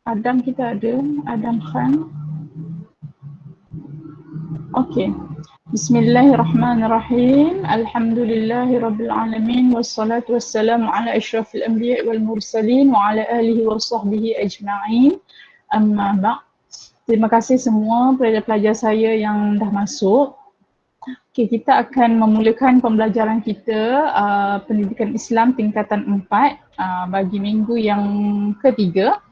Adam kita ada, Adam Khan. Okey. Bismillahirrahmanirrahim. Alhamdulillahirabbil alamin wassalatu wassalamu ala asyrafil anbiya'i wal mursalin wa ala alihi wa sahbihi ajma'in. Amma ba'd. Terima kasih semua pelajar-pelajar saya yang dah masuk. Okay, kita akan memulakan pembelajaran kita pendidikan Islam tingkatan 4 bagi minggu yang ketiga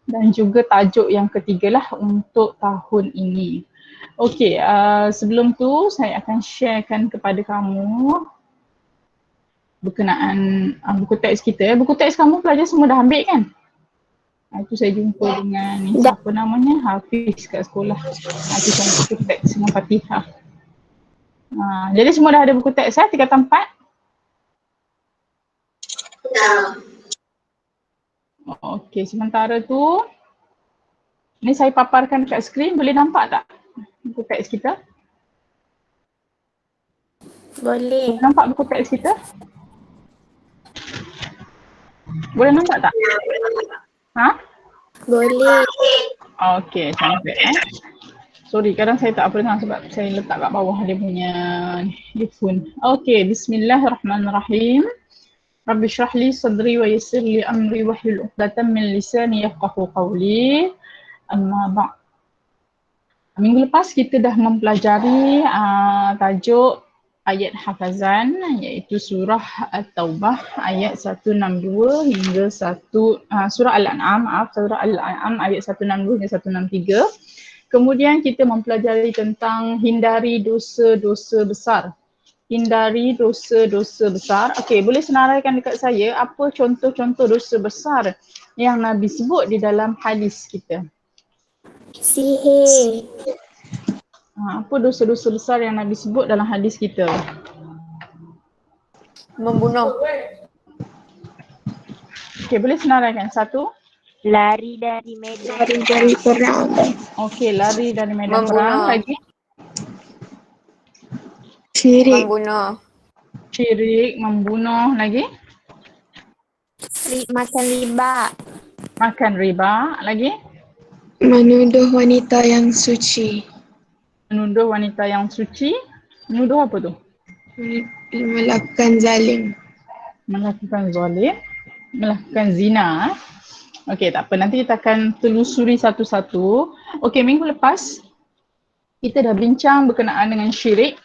dan juga tajuk yang ketiga lah untuk tahun ini. Okey, sebelum tu saya akan sharekan kepada kamu berkenaan buku teks kita. Buku teks kamu pelajar semua dah ambil kan? Itu saya jumpa dengan ni, siapa namanya, Hafiz kat sekolah. Itu saya buku teks dengan Fatihah. Jadi semua dah ada buku teks tingkatan 4? Okey, sementara tu ni saya paparkan dekat skrin, boleh nampak tak buku teks kita? Boleh. Boleh nampak buku teks kita? Boleh nampak tak? Ha? Boleh. Okey, cantik Sorry, kadang saya tak apa dengar sebab saya letak kat bawah dia punya earphone. Okey, bismillahirrahmanirrahim. Rabbi shrah li sadri wa yassir li amri wahlul 'uqdatam min lisani yafqahu qawli. Amma ba'd. Minggu lepas kita dah mempelajari tajuk ayat hafazan iaitu surah At-Taubah ayat 162 hingga surah Al-An'am, surah Al-An'am ayat 162 hingga 163. Kemudian kita mempelajari tentang hindari dosa-dosa besar. Hindari dosa-dosa besar. Okey, boleh senaraikan dekat saya apa contoh-contoh dosa besar yang Nabi sebut di dalam hadis kita? Sihir. Apa dosa-dosa besar yang Nabi sebut dalam hadis kita? Membunuh. Okey, boleh senaraikan. Satu. Lari dari medan perang. Okey, lari dari medan Membunuh. perang. Lagi. Syirik. Membunuh. Syirik, membunuh. Lagi. Makan riba. Makan riba. Lagi. Menuduh wanita yang suci. Menuduh wanita yang suci. Menuduh apa tu? Melakukan zalim. Melakukan zalim. Melakukan zina. Okey, tak apa. Nanti kita akan telusuri satu-satu. Okey, minggu lepas kita dah bincang berkenaan dengan syirik,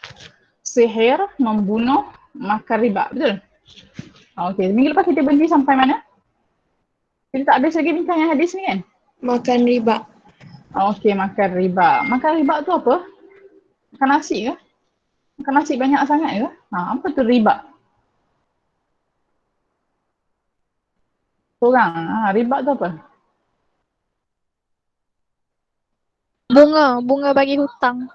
sihir, membunuh, makan riba. Betul? Okey, minggu lepas kita berhenti sampai mana? Kita tak habis lagi bincang yang hadis ni kan? Makan riba. Okey, makan riba. Makan riba tu apa? Makan nasi ke? Makan nasi banyak sangat ke? Apa tu riba? Korang, riba tu apa? bunga bagi hutang.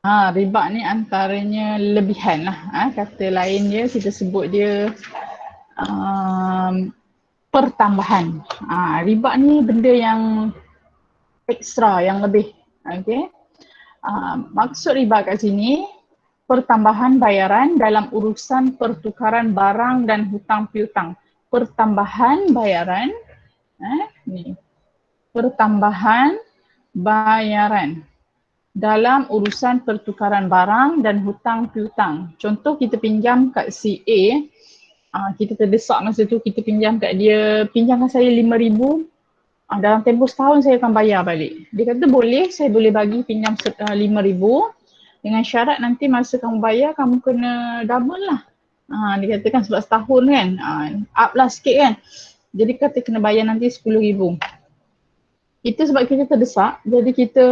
Riba ni antaranya lebihan lah. Kata lain dia, kita sebut dia pertambahan. Riba ni benda yang ekstra, yang lebih. Okay. Maksud riba kat sini, pertambahan bayaran dalam urusan pertukaran barang dan hutang piutang. Pertambahan bayaran, pertambahan bayaran dalam urusan pertukaran barang dan hutang piutang. Contoh kita pinjam kat si A, kita terdesak masa tu, kita pinjam kat dia, pinjamkan saya RM5,000, dalam tempoh setahun saya akan bayar balik. Dia kata boleh, saya boleh bagi pinjam RM5,000 dengan syarat nanti masa kamu bayar kamu kena double lah. Dia katakan sebab setahun kan, up lah sikit kan. Jadi kata kena bayar nanti RM10,000. Itu sebab kita terdesak, jadi kita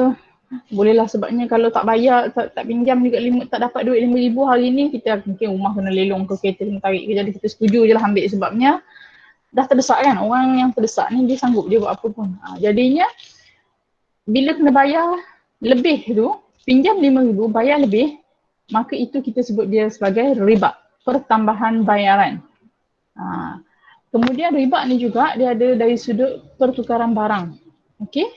bolehlah, sebabnya kalau tak bayar, tak pinjam juga, tak dapat duit RM5,000 hari ni, kita mungkin rumah kena lelong ke, kereta kena tarik ke, jadi kita setuju je lah ambil sebabnya dah terdesak kan. Orang yang terdesak ni dia sanggup dia buat apa pun. Jadinya bila kena bayar lebih tu, pinjam RM5,000 bayar lebih, maka itu kita sebut dia sebagai riba, pertambahan bayaran. Kemudian riba ni juga dia ada dari sudut pertukaran barang. Okey?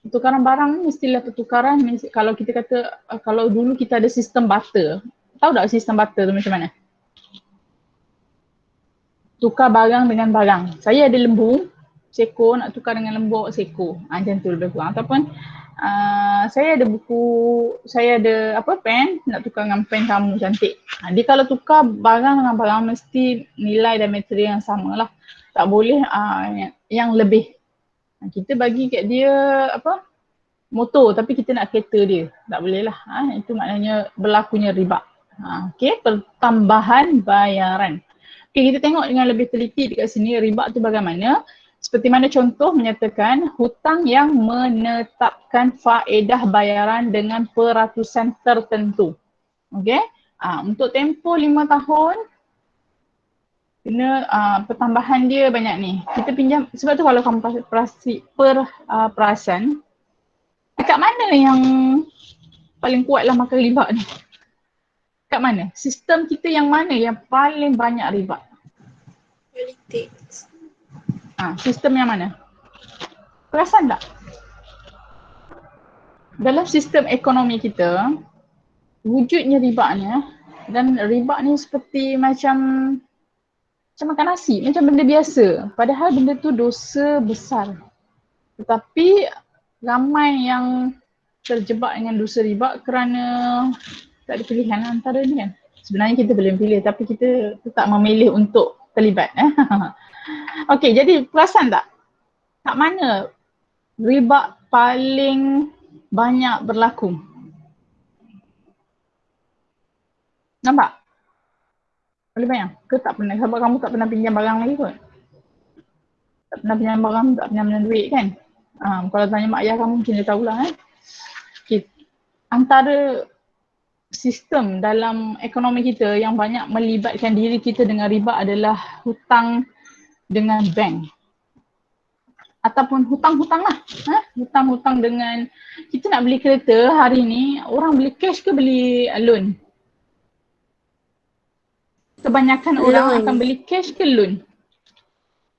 Pertukaran barang ni mestilah pertukaran, kalau kita kata, kalau dulu kita ada sistem barter. Tahu tak sistem barter tu macam mana? Tukar barang dengan barang. Saya ada lembu, seko, nak tukar dengan lembok seko. Macam tu lebih kurang. Ataupun saya ada buku, saya ada pen, nak tukar dengan pen kamu cantik. Dia kalau tukar barang dengan barang mesti nilai dan material yang sama lah. Tak boleh yang lebih. Kita bagi kat dia motor tapi kita nak kereta dia. Tak boleh lah. Itu maknanya berlakunya riba. Okey, pertambahan bayaran. Okey, kita tengok dengan lebih teliti dekat sini riba tu bagaimana. Seperti mana contoh menyatakan hutang yang menetapkan faedah bayaran dengan peratusan tertentu. Okey. Untuk tempoh 5 tahun kena pertambahan dia banyak ni. Kita pinjam, sebab tu kalau kamu perasan dekat mana yang paling kuatlah makan riba ni? Kat mana? Sistem kita yang mana yang paling banyak riba? Politik. Sistem yang mana? Perasan tak? Dalam sistem ekonomi kita, wujudnya ribanya dan riba ni seperti macam makan nasi, macam benda biasa. Padahal benda tu dosa besar. Tetapi ramai yang terjebak dengan dosa riba kerana tak ada pilihan antara ni kan. Sebenarnya kita boleh pilih tapi kita tetap memilih untuk terlibat. Okey, jadi perasan tak? Kat mana riba paling banyak berlaku? Nampak? Boleh bayang? Ke tak pernah? Sebab kamu tak pernah pinjam barang lagi kot. Tak pernah pinjam barang, tak pernah pinjam duit kan? Kalau tanya mak ayah kamu mungkin dia tahulah Okay. Antara sistem dalam ekonomi kita yang banyak melibatkan diri kita dengan riba adalah hutang dengan bank. Ataupun hutang-hutang lah. Hutang-hutang dengan, kita nak beli kereta hari ni, orang beli cash ke beli loan? Kebanyakan orang akan beli cash ke loan?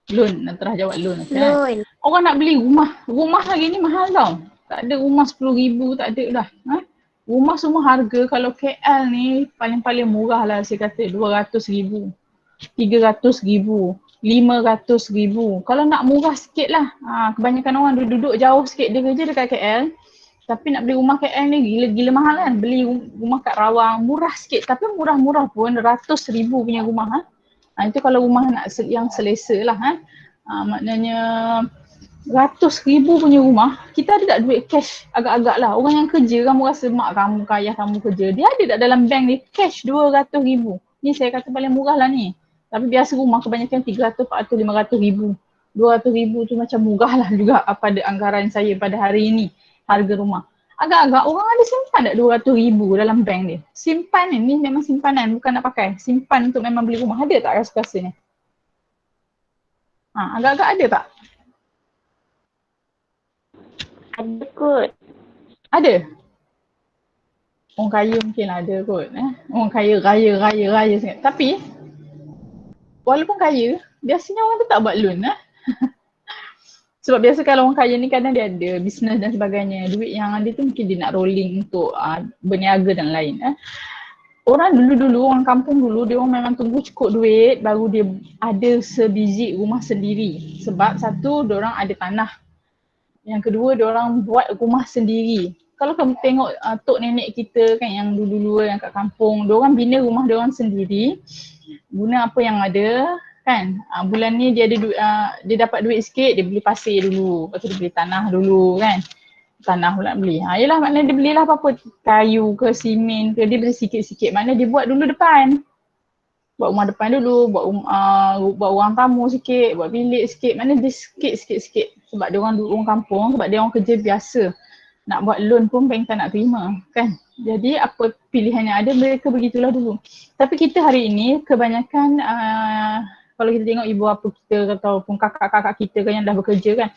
Loan, nak terah jawab loan. Loan. Orang nak beli rumah, rumah hari ni mahal tau. Tak ada rumah 10,000 tak ada dah. Rumah semua harga kalau KL ni paling-paling murah lah saya kata 200,000, 300,000, 500,000. Kalau nak murah sikit lah. Kebanyakan orang duduk jauh sikit, dia kerja dekat KL. Tapi nak beli rumah KL ni gila-gila mahal kan. Beli rumah kat Rawang murah sikit. Tapi murah-murah pun 100,000 punya rumah. Itu kalau rumah nak yang selesa lah. Maknanya 100,000 punya rumah, kita ada tak duit cash agak-agak lah. Orang yang kerja, kamu rasa mak kamu, ayah kamu kerja, dia ada tak dalam bank ni cash 200,000. Ni saya kata paling murah lah ni. Tapi biasa rumah kebanyakan 300, 400, 500,000. 200,000 tu macam murah lah juga pada anggaran saya pada hari ini harga rumah. Agak-agak orang ada simpan tak 200,000 dalam bank dia? Simpan ni memang simpanan, bukan nak pakai. Simpan untuk memang beli rumah. Ada tak rasa-rasa ni? Agak-agak ada tak? Ada kot. Ada? Orang kaya mungkin ada kot. Orang kaya raya sangat. Tapi walaupun kaya, biasanya orang tu tak buat loan. Sebab biasa kalau orang kaya ni kadang dia ada bisnes dan sebagainya. Duit yang ada tu mungkin dia nak rolling untuk berniaga dan lain. Orang dulu-dulu, orang kampung dulu, dia orang memang tunggu cukup duit baru dia ada sebiji rumah sendiri. Sebab satu, diorang ada tanah. Yang kedua, diorang buat rumah sendiri. Kalau kamu tengok tok nenek kita kan yang dulu-dulu yang kat kampung, diorang bina rumah diorang sendiri. Guna apa yang ada kan. Bulan ni dia ada dia dapat duit sikit, dia beli pasir dulu. Lepas tu dia beli tanah dulu kan. Tanah pula beli. Yelah maknanya dia belilah apa-apa kayu ke simen ke, dia beli sikit-sikit. Maknanya dia buat dulu depan. Buat rumah depan dulu, buat ruang tamu sikit, buat bilik sikit. Maknanya dia sikit-sikit. Sebab dia orang kampung, sebab dia orang kerja biasa. Nak buat loan pun bank tak nak terima kan. Jadi apa pilihan yang ada, mereka begitulah dulu. Tapi kita hari ini kebanyakan kalau kita tengok ibu bapa kita ataupun kakak-kakak kita kan yang dah bekerja kan,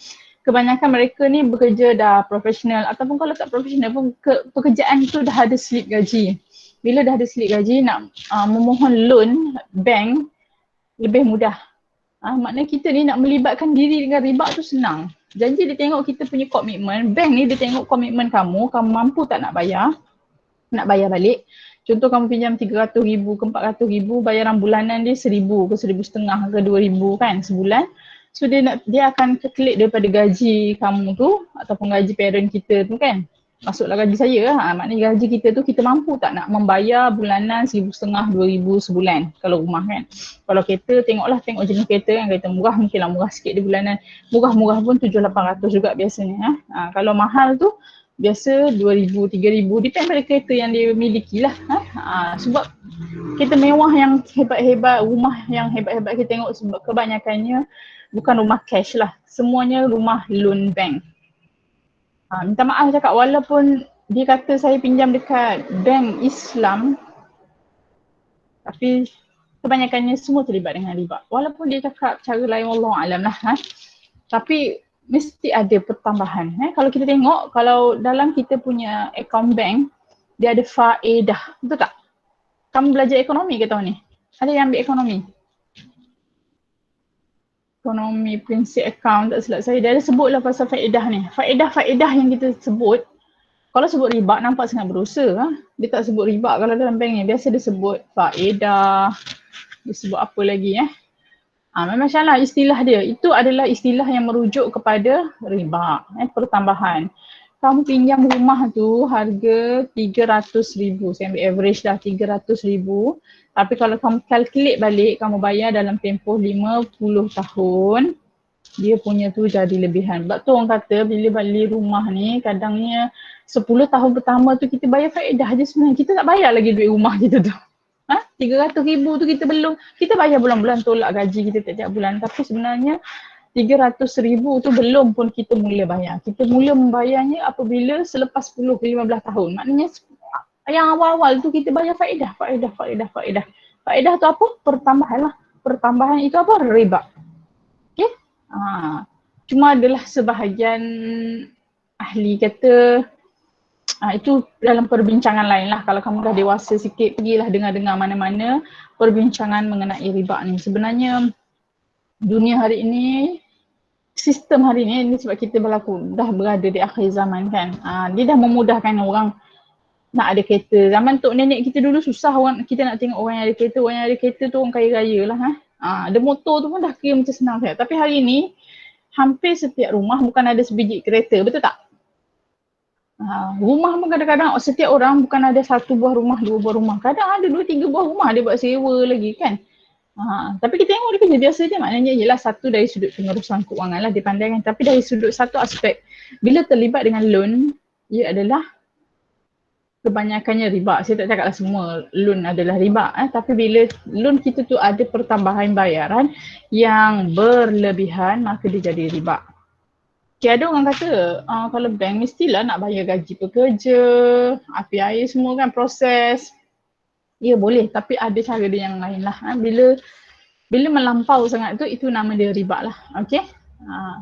kebanyakan mereka ni bekerja dah profesional ataupun kalau tak profesional pun pekerjaan tu dah ada slip gaji. Bila dah ada slip gaji nak memohon loan bank lebih mudah. Maknanya kita ni nak melibatkan diri dengan riba tu senang. Janji dia tengok kita punya komitmen, bank ni dia tengok komitmen kamu mampu tak nak bayar balik. Contoh kamu pinjam 300,000 ke 400,000, bayaran bulanan dia 1,000 ke 1,500 ke 2,000 kan sebulan. So dia akan calculate daripada gaji kamu tu ataupun gaji parent kita tu kan. Masuklah gaji saya lah. Maknanya gaji kita tu kita mampu tak nak membayar bulanan 1,500, 2,000 sebulan kalau rumah kan. Kalau kereta tengok jenis kereta kan, kereta murah mungkinlah murah sikit di bulanan. Murah-murah pun 700-800 juga biasanya. Kalau mahal tu biasa 2,000, 3,000 depend pada kereta yang dia miliki lah. Sebab kereta mewah yang hebat-hebat, rumah yang hebat-hebat kita tengok sebab kebanyakannya bukan rumah cash lah. Semuanya rumah loan bank. Minta maaf cakap walaupun dia kata saya pinjam dekat bank Islam tapi kebanyakannya semua terlibat dengan riba. Walaupun dia cakap cara lain wallahualam lah. Tapi mesti ada pertambahan. Kalau kita tengok, kalau dalam kita punya account bank dia ada faedah, betul tak? Kamu belajar ekonomi ke tahun ni? Ada yang ambil ekonomi? Ekonomi, prinsip account, tak silap saya. Dia ada sebutlah pasal faedah ni. Faedah-faedah yang kita sebut, kalau sebut riba nampak sangat berdosa. Dia tak sebut riba kalau dalam bank ni. Biasa dia sebut faedah, dia sebut apa lagi memang salah istilah dia. Itu adalah istilah yang merujuk kepada riba, pertambahan. Kamu pinjam rumah tu harga 300,000. Saya ambil average dah 300,000. Tapi kalau kamu calculate balik, kamu bayar dalam tempoh 50 tahun, dia punya tu jadi lebihan. Sebab tu orang kata bila beli rumah ni, kadangnya 10 tahun pertama tu kita bayar faedah je sebenarnya. Kita tak bayar lagi duit rumah kita tu. 300,000 tu kita bayar bulan-bulan tolak gaji kita tiap-tiap bulan. Tapi sebenarnya 300,000 tu belum pun kita mula bayar. Kita mula membayarnya apabila selepas 10-15 tahun. Maknanya yang awal-awal tu kita bayar faedah. Faedah tu apa? Pertambahan lah. Pertambahan itu apa? Riba. Okay? Cuma adalah sebahagian ahli kata itu dalam perbincangan lain lah. Kalau kamu dah dewasa sikit, pergilah dengar-dengar mana-mana perbincangan mengenai riba ni. Sebenarnya dunia hari ini, sistem hari ini sebab kita dah berada di akhir zaman kan. Dia dah memudahkan orang nak ada kereta. Zaman tok nenek kita dulu susah kita nak tengok orang yang ada kereta. Orang yang ada kereta tu orang kaya-raya lah. Ada motor tu pun dah kira macam senang saya. Tapi hari ni hampir setiap rumah bukan ada sebiji kereta, betul tak? Rumah pun kadang-kadang setiap orang bukan ada satu buah rumah, dua buah rumah. Kadang ada 2-3 buah rumah dia buat sewa lagi kan. Tapi kita tengok dia kerja biasa je, maknanya ialah satu dari sudut pengurusan kewangan lah dipandangkan. Tapi dari sudut satu aspek, bila terlibat dengan loan, ia adalah kebanyakannya riba. Saya tak cakaplah semua loan adalah riba. Tapi bila loan kita tu ada pertambahan bayaran yang berlebihan, maka dia jadi riba. Okay, ada orang kata kalau bank mestilah nak bayar gaji pekerja, api air semua kan proses. Ya boleh, tapi ada cara dia yang lain lah. Bila melampau sangat tu, itu nama dia riba lah. Okay.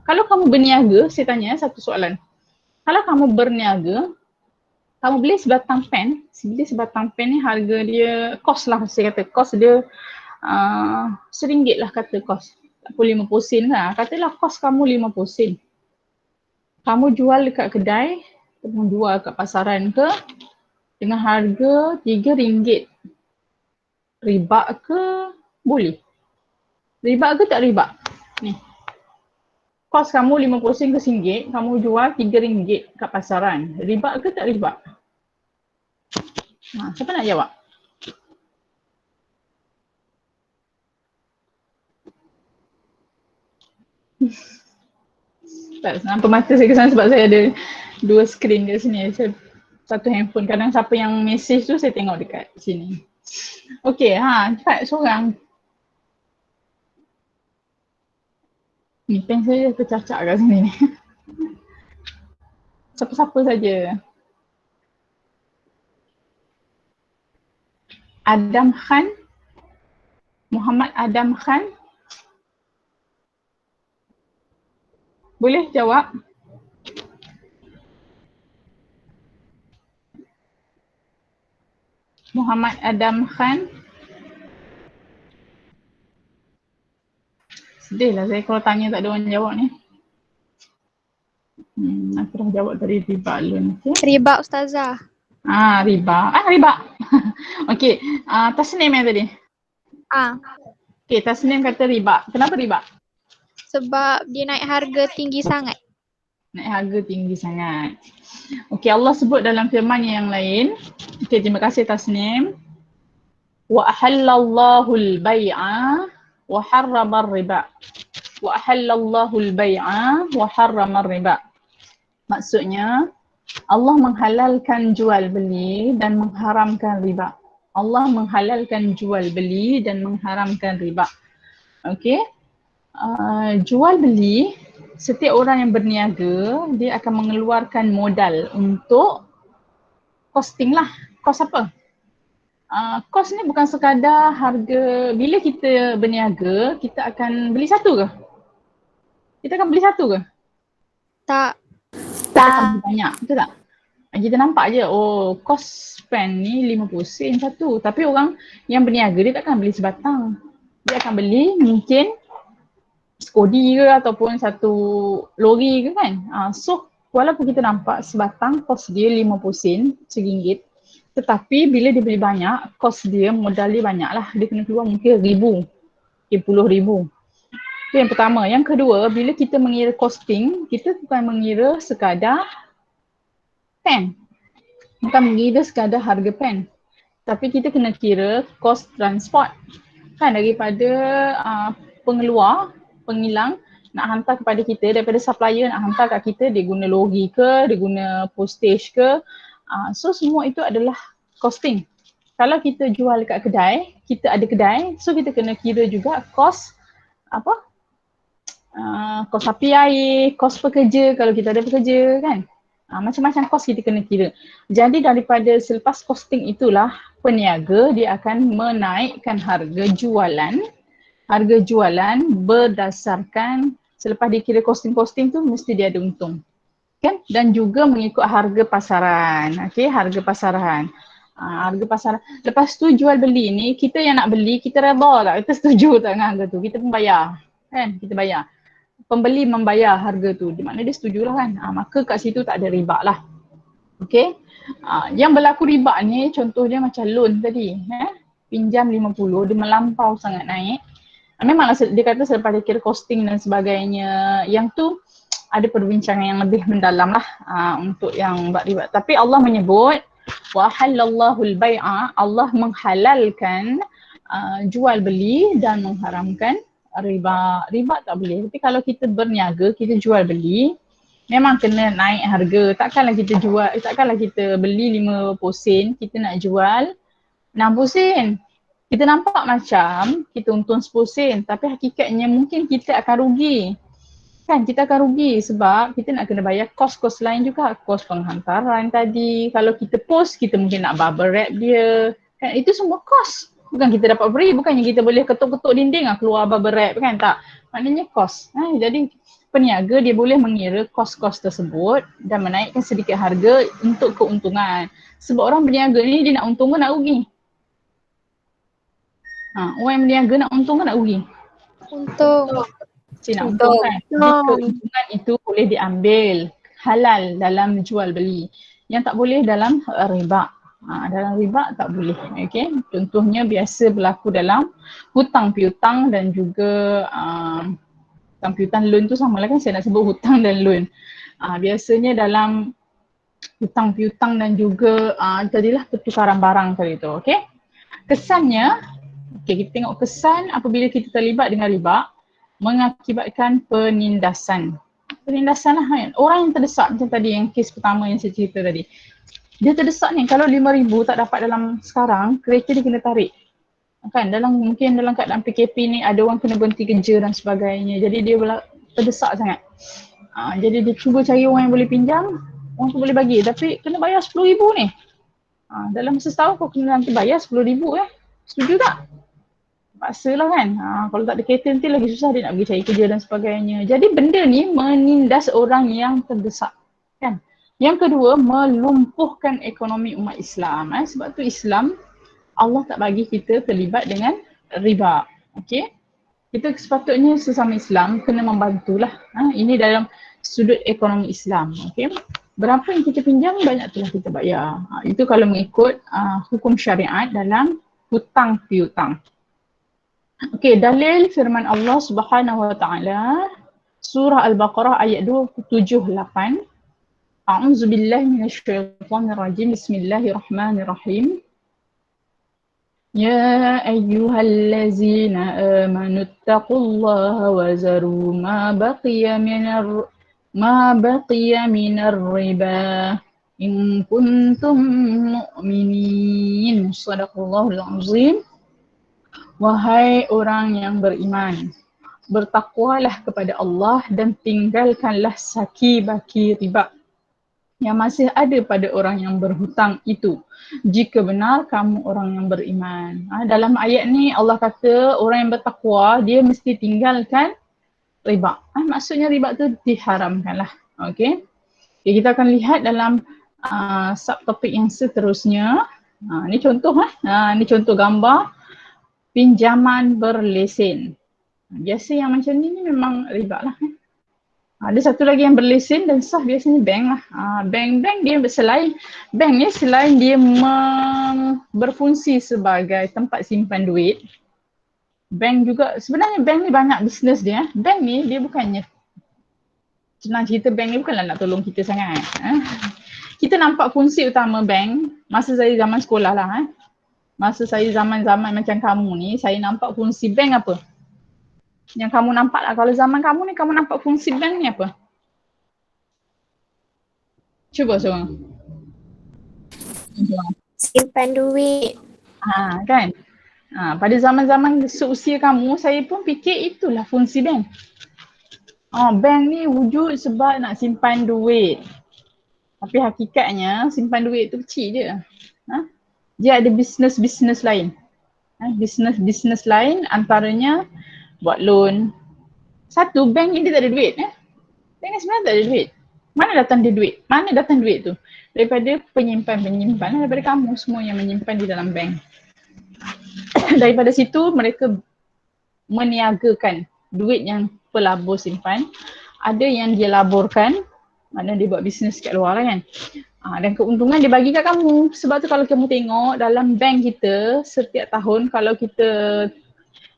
Kalau kamu berniaga, saya tanya satu soalan. Kalau kamu berniaga, kamu beli sebatang pen ni harga dia, cost lah saya kata. Cost dia RM1 lah kata cost. Tak pun 50 sen lah. Katalah cost kamu 50 sen. Kamu jual dekat kedai, ataupun jual kat pasaran ke dengan harga RM3. Riba ke? Boleh. Riba ke tak riba? Ni. Kos kamu 50 sen ke RM1, kamu jual RM3 kat pasaran. Riba ke tak riba? Siapa nak jawab? Tak nampak mata saya ke sana sebab saya ada 2 skrin kat sini. Satu handphone. Kadang siapa yang message tu saya tengok dekat sini. Okey, cepat seorang. Ni pen saya tercacak kat sini ni. Siapa-siapa saja. Adam Khan. Muhammad Adam Khan. Boleh jawab? Muhammad Adam Khan. Sedih lah saya kalau tanya tak ada orang jawab ni. Aku dah jawab tadi riba loan. Okay. Riba Ustazah. Riba. Riba. Okey, Tasnim yang tadi. Ah. Okey, Tasnim kata riba. Kenapa riba? Sebab dia naik harga tinggi sangat. Naik harga tinggi sangat. Okey, Allah sebut dalam firman yang lain. Okey, terima kasih Tasnim. Wa ahallallahu al-bai'a wa harrama ar-riba. Wa ahallallahu al-bai'a wa harrama ar-riba. Maksudnya Allah menghalalkan jual beli dan mengharamkan riba. Allah menghalalkan jual beli dan mengharamkan riba. Okey. Jual beli, setiap orang yang berniaga dia akan mengeluarkan modal untuk costing lah. Kos apa? Kos ni bukan sekadar harga. Bila kita berniaga, kita akan beli satu ke? Kita akan beli satu ke? Tak. Kita akan beli banyak, betul tak? Kita nampak je, oh kos pen ni 50 sen satu. Tapi orang yang berniaga dia takkan beli sebatang. Dia akan beli mungkin skodi ke ataupun satu lori ke kan. So walaupun kita nampak sebatang kos dia 50 sen, RM1, tetapi bila dia beli banyak, kos dia modal dia banyak lah. Dia kena keluar mungkin RM1,000, RM10,000. Itu yang pertama. Yang kedua, bila kita mengira costing, kita bukan mengira sekadar pen. Bukan mengira sekadar harga pen. Tapi kita kena kira kos transport. Kan daripada pengeluar, pengilang nak hantar kepada kita, daripada supplier nak hantar kat kita, dia guna lori ke, dia guna postage ke. So semua itu adalah costing. Kalau kita jual kat kedai, kita ada kedai, so kita kena kira juga kos apa? Kos api air, kos pekerja kalau kita ada pekerja kan. Macam-macam kos kita kena kira. Jadi daripada selepas costing itulah peniaga dia akan menaikkan harga jualan. Harga jualan berdasarkan selepas dia kira costing-costing tu mesti dia ada untung. Kan? Dan juga mengikut harga pasaran. Okey, harga pasaran. Harga pasaran. Lepas tu jual beli ni kita yang nak beli kita redha tak? Kita setuju tak dengan harga tu? Kita pun bayar. Kan? Kita bayar. Pembeli membayar harga tu. Di mana dia setujulah kan. Maka kat situ tak ada riba lah. Okey. Yang berlaku riba ni contohnya macam loan tadi. Pinjam 50, dia melampau sangat naik. Memanglah dia kata selepas dia kira costing dan sebagainya. Yang tu ada perbincangan yang lebih mendalam lah untuk yang buat riba. Tapi Allah menyebut wa halallahu al-bai'a, Allah menghalalkan jual beli dan mengharamkan riba. Riba tak boleh. Tapi kalau kita berniaga, kita jual beli, memang kena naik harga. Takkanlah kita beli 50 sen, kita nak jual 60 sen. Kita nampak macam kita untung 10 sen, tapi hakikatnya mungkin kita akan rugi. Kan kita akan rugi sebab kita nak kena bayar kos-kos lain juga. Kos penghantaran tadi. Kalau kita post, kita mungkin nak bubble wrap dia. Kan itu semua kos. Bukan kita dapat free, bukannya kita boleh ketuk-ketuk dinding keluar bubble wrap kan, tak. Maknanya kos. Jadi peniaga dia boleh mengira kos-kos tersebut dan menaikkan sedikit harga untuk keuntungan. Sebab orang berniaga ni dia nak untung ke nak rugi? Orang yang berniaga nak untung ke nak rugi? Untung. Nak untung kan? Jadi keuntungan itu boleh diambil halal dalam jual beli. Yang tak boleh dalam riba. Dalam riba tak boleh. Okay? Contohnya biasa berlaku dalam hutang piutang dan juga hutang piutang loan tu sama lah kan, saya nak sebut hutang dan loan. Biasanya dalam hutang piutang dan juga tadilah pertukaran barang tadi tu. Okay? Kesannya, kita tengok kesan apabila kita terlibat dengan riba mengakibatkan penindasan. Penindasan lah kan. Orang yang terdesak macam tadi yang kes pertama yang saya cerita tadi. Dia terdesak ni kalau 5,000 tak dapat dalam sekarang, kereta dia kena tarik. Kan mungkin dalam keadaan PKP ni ada orang kena berhenti kerja dan sebagainya. Jadi dia terdesak sangat. Jadi dia cuba cari orang yang boleh pinjam, orang tu boleh bagi tapi kena bayar 10,000 ni. Dalam masa setahun kau kena nanti bayar 10,000 Setuju tak? Paksalah kan. Kalau tak ada kereta nanti lagi susah dia nak pergi cari kerja dan sebagainya. Jadi benda ni menindas orang yang terdesak. Kan? Yang kedua, melumpuhkan ekonomi umat Islam. Sebab tu Islam, Allah tak bagi kita terlibat dengan riba. Okay? Kita sepatutnya sesama Islam kena membantulah. Ini dalam sudut ekonomi Islam. Okay? Berapa yang kita pinjam, banyak itulah kita bayar. Itu kalau mengikut hukum syariat dalam hutang piutang. Okay, dalil firman Allah Subhanahu Wa Taala Surah Al-Baqarah ayat 278. A'udzubillahi minasyaitonirrajim. Bismillahirrahmanirrahim. Ya ayyuhallazina amanu taqullaha wa zaru ma baqiya minar riba in kuntum mu'minin. Shadaqallahul azim. Wahai orang yang beriman, bertakwalah kepada Allah dan tinggalkanlah saki baki riba yang masih ada pada orang yang berhutang itu, jika benar kamu orang yang beriman. Dalam ayat ni Allah kata orang yang bertakwa dia mesti tinggalkan riba. Maksudnya riba tu diharamkan lah. Okay, kita akan lihat dalam subtopik yang seterusnya. Ni contoh ni contoh gambar pinjaman berlesen. Biasa yang macam ni memang riba lah. Ada satu lagi yang berlesen dan sah biasanya bank lah. Bank dia selain dia berfungsi sebagai tempat simpan duit, bank juga sebenarnya bank ni banyak bisnes dia. Bank ni dia bukannya, senang cerita, bank ni bukanlah nak tolong kita sangat. Kita nampak fungsi utama bank masa saya zaman sekolah lah. Masa saya zaman-zaman macam kamu ni, saya nampak fungsi bank apa? Yang kamu nampak lah, kalau zaman kamu ni kamu nampak fungsi bank ni apa? Cuba seorang. Simpan duit. Kan? Pada zaman-zaman seusia kamu, saya pun fikir itulah fungsi bank. Bank ni wujud sebab nak simpan duit. Tapi hakikatnya simpan duit tu kecil je. Dia ada bisnes-bisnes lain. Bisnes-bisnes lain antaranya buat loan. Satu, bank ni dia tak ada duit. Bank ni sebenarnya tak ada duit. Mana datang dia duit? Mana datang duit tu? Daripada penyimpan-penyimpan, daripada kamu semua yang menyimpan di dalam bank. Daripada situ mereka meniagakan duit yang pelabur simpan. Ada yang dia laburkan, maknanya dia buat bisnes kat luar lah kan. Dan keuntungan dia bagi kat kamu. Sebab tu kalau kamu tengok dalam bank kita setiap tahun kalau kita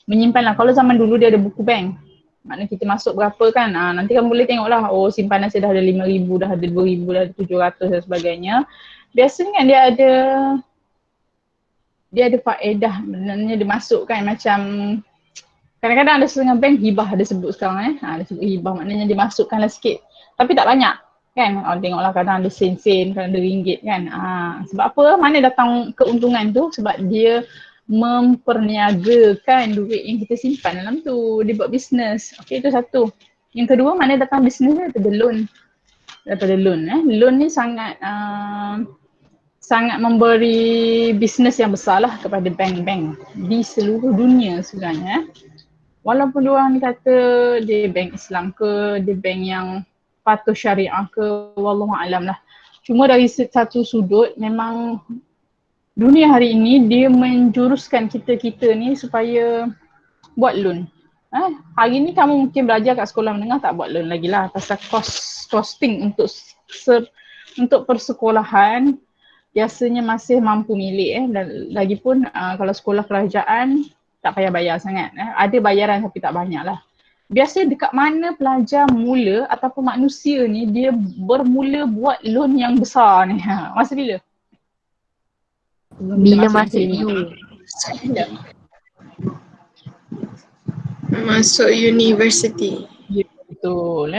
menyimpan lah. Kalau zaman dulu dia ada buku bank. Maknanya kita masuk berapa kan. Nanti kamu boleh tengok lah. Simpanan saya dah ada 5,000, dah ada 2,000, dah ada 700 dan sebagainya. Biasanya kan dia ada faedah. Maknanya dia masuk kan macam kadang-kadang ada setengah bank hibah ada sebut sekarang ada sebut hibah. Maknanya dia masukkan lah sikit. Tapi tak banyak. Kan? Tengoklah kadang ada sen-sen, kadang ada ringgit kan. Sebab apa? Mana datang keuntungan tu? Sebab dia memperniagakan duit yang kita simpan dalam tu. Dia buat bisnes. Okey, itu satu. Yang kedua, mana datang bisnes dia? Daripada loan. Daripada loan. Loan ni sangat memberi bisnes yang besar lah kepada bank-bank di seluruh dunia sebenarnya. Walaupun diorang ni kata dia bank Islam ke, dia bank yang patuh syariah ke, wallahualam lah. Cuma dari satu sudut memang dunia hari ini dia menjuruskan kita ni supaya buat loan. Hari ni kamu mungkin belajar kat sekolah menengah tak buat loan lagi lah pasal costing untuk persekolahan biasanya masih mampu milik dan lagipun kalau sekolah kerajaan tak payah bayar sangat. Ada bayaran tapi tak banyak lah. Biasanya dekat mana pelajar mula ataupun manusia ni dia bermula buat loan yang besar ni? Masa bila? Bila masuk U. Masuk university. Ya, betul.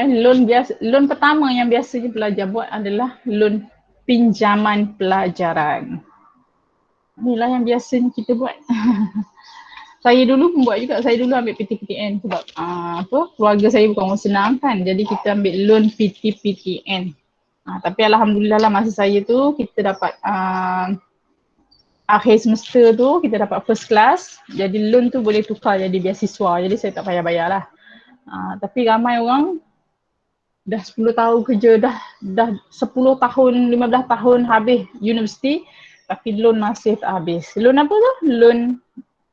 Loan pertama yang biasanya pelajar buat adalah loan pinjaman pelajaran. Inilah yang biasanya kita buat. Saya dulu pun buat juga. Saya dulu ambil PTPTN sebab keluarga saya bukan orang senang kan. Jadi kita ambil loan PTPTN. Tapi alhamdulillah lah masa saya tu kita dapat akhir semester tu kita dapat first class. Jadi loan tu boleh tukar jadi beasiswa. Jadi saya tak payah bayar lah. Tapi ramai orang dah 10 tahun kerja, dah 10 tahun, 15 tahun habis universiti tapi loan masih tak habis. Loan apa tu? Loan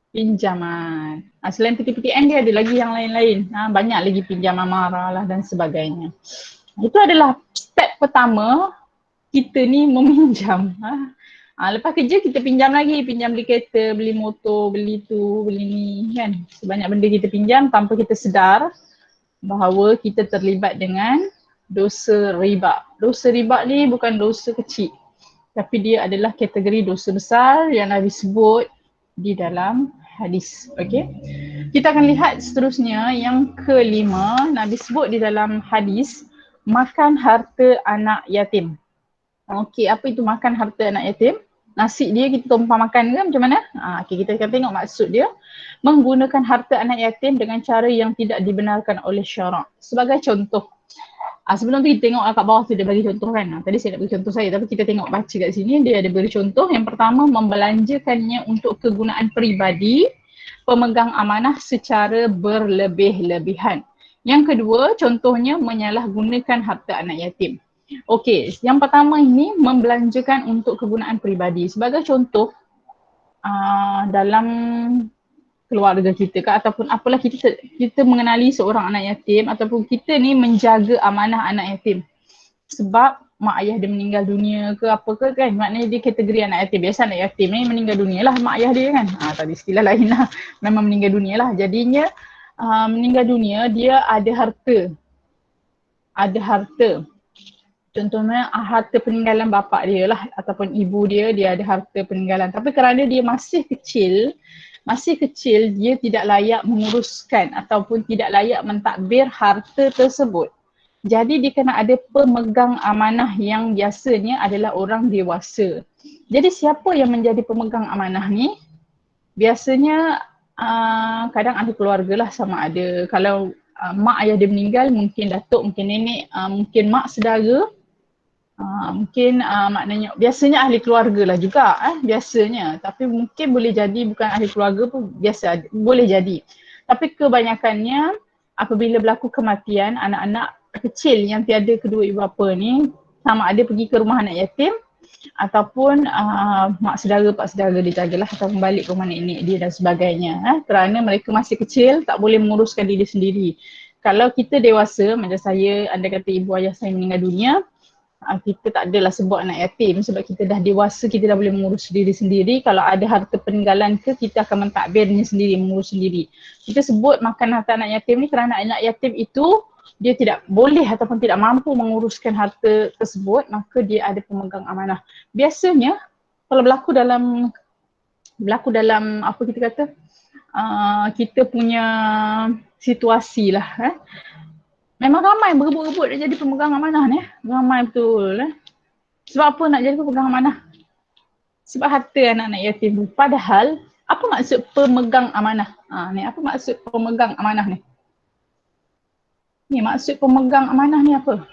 pinjaman. Selain PTPTN dia ada lagi yang lain-lain. Banyak lagi pinjaman mara lah dan sebagainya. Itu adalah step pertama kita ni meminjam. Lepas kerja kita pinjam lagi, pinjam beli kereta, beli motor, beli tu, beli ni kan. Sebanyak benda kita pinjam tanpa kita sedar. bahawa kita terlibat dengan dosa riba. Dosa riba ni bukan dosa kecil, tapi dia adalah kategori dosa besar yang Nabi sebut di dalam hadis. Okey. Kita akan lihat seterusnya yang kelima, Nabi sebut di dalam hadis makan harta anak yatim. Okey, apa itu makan harta anak yatim? Nasi dia kita tumpah makan ke macam mana? Okey, kita akan tengok maksud dia. Menggunakan harta anak yatim dengan cara yang tidak dibenarkan oleh syarak. Sebagai contoh, sebelum tu kita tengok kat bawah tu dia bagi contoh kan. Tadi saya nak bagi contoh saya, tapi kita tengok baca kat sini dia ada beri contoh. Yang pertama, membelanjakannya untuk kegunaan peribadi pemegang amanah secara berlebih-lebihan. Yang kedua, contohnya menyalahgunakan harta anak yatim. Okey, yang pertama ini membelanjakan untuk kegunaan peribadi. Sebagai contoh, dalam keluarga kita ke ataupun apalah kita mengenali seorang anak yatim ataupun kita ni menjaga amanah anak yatim. Sebab mak ayah dia meninggal dunia ke apa ke kan, maknanya dia kategori anak yatim. Biasa anak yatim ni meninggal dunia lah mak ayah dia kan. Tadi istilah lain lah, memang meninggal dunia lah. Jadinya meninggal dunia dia ada harta. Ada harta. Contohnya harta peninggalan bapa dia lah ataupun ibu dia ada harta peninggalan. Tapi kerana dia masih kecil dia tidak layak menguruskan ataupun tidak layak mentadbir harta tersebut. Jadi dia kena ada pemegang amanah yang biasanya adalah orang dewasa. Jadi siapa yang menjadi pemegang amanah ni? Biasanya kadang ahli keluarga lah, sama ada kalau mak ayah dia meninggal, mungkin datuk, mungkin nenek, mungkin mak saudara. Mungkin maknanya biasanya ahli keluarga lah juga biasanya, tapi mungkin boleh jadi bukan ahli keluarga pun biasa boleh jadi. Tapi kebanyakannya apabila berlaku kematian anak-anak kecil yang tiada kedua ibu bapa ni, sama ada pergi ke rumah anak yatim ataupun mak saudara pak saudara dia jagalah ataupun balik ke rumah nenek dia dan sebagainya kerana mereka masih kecil, tak boleh menguruskan diri sendiri. Kalau kita dewasa, macam saya, anda kata ibu ayah saya meninggal dunia, kita tak adalah sebut anak yatim sebab kita dah dewasa, kita dah boleh mengurus diri sendiri. Kalau ada harta peninggalan kita akan mentadbirnya sendiri, mengurus sendiri. Kita sebut makan harta anak yatim ni kerana anak yatim itu dia tidak boleh ataupun tidak mampu menguruskan harta tersebut, maka dia ada pemegang amanah. Biasanya kalau berlaku dalam apa kita kata, kita punya situasi lah memang ramai berebut-rebut dia jadi pemegang amanah ni. Ramai betul. Sebab apa nak jadi pemegang amanah? Sebab harta anak-anak yatim tu. Padahal, apa maksud pemegang amanah? Ni apa maksud pemegang amanah ni? Ni maksud pemegang amanah ni apa?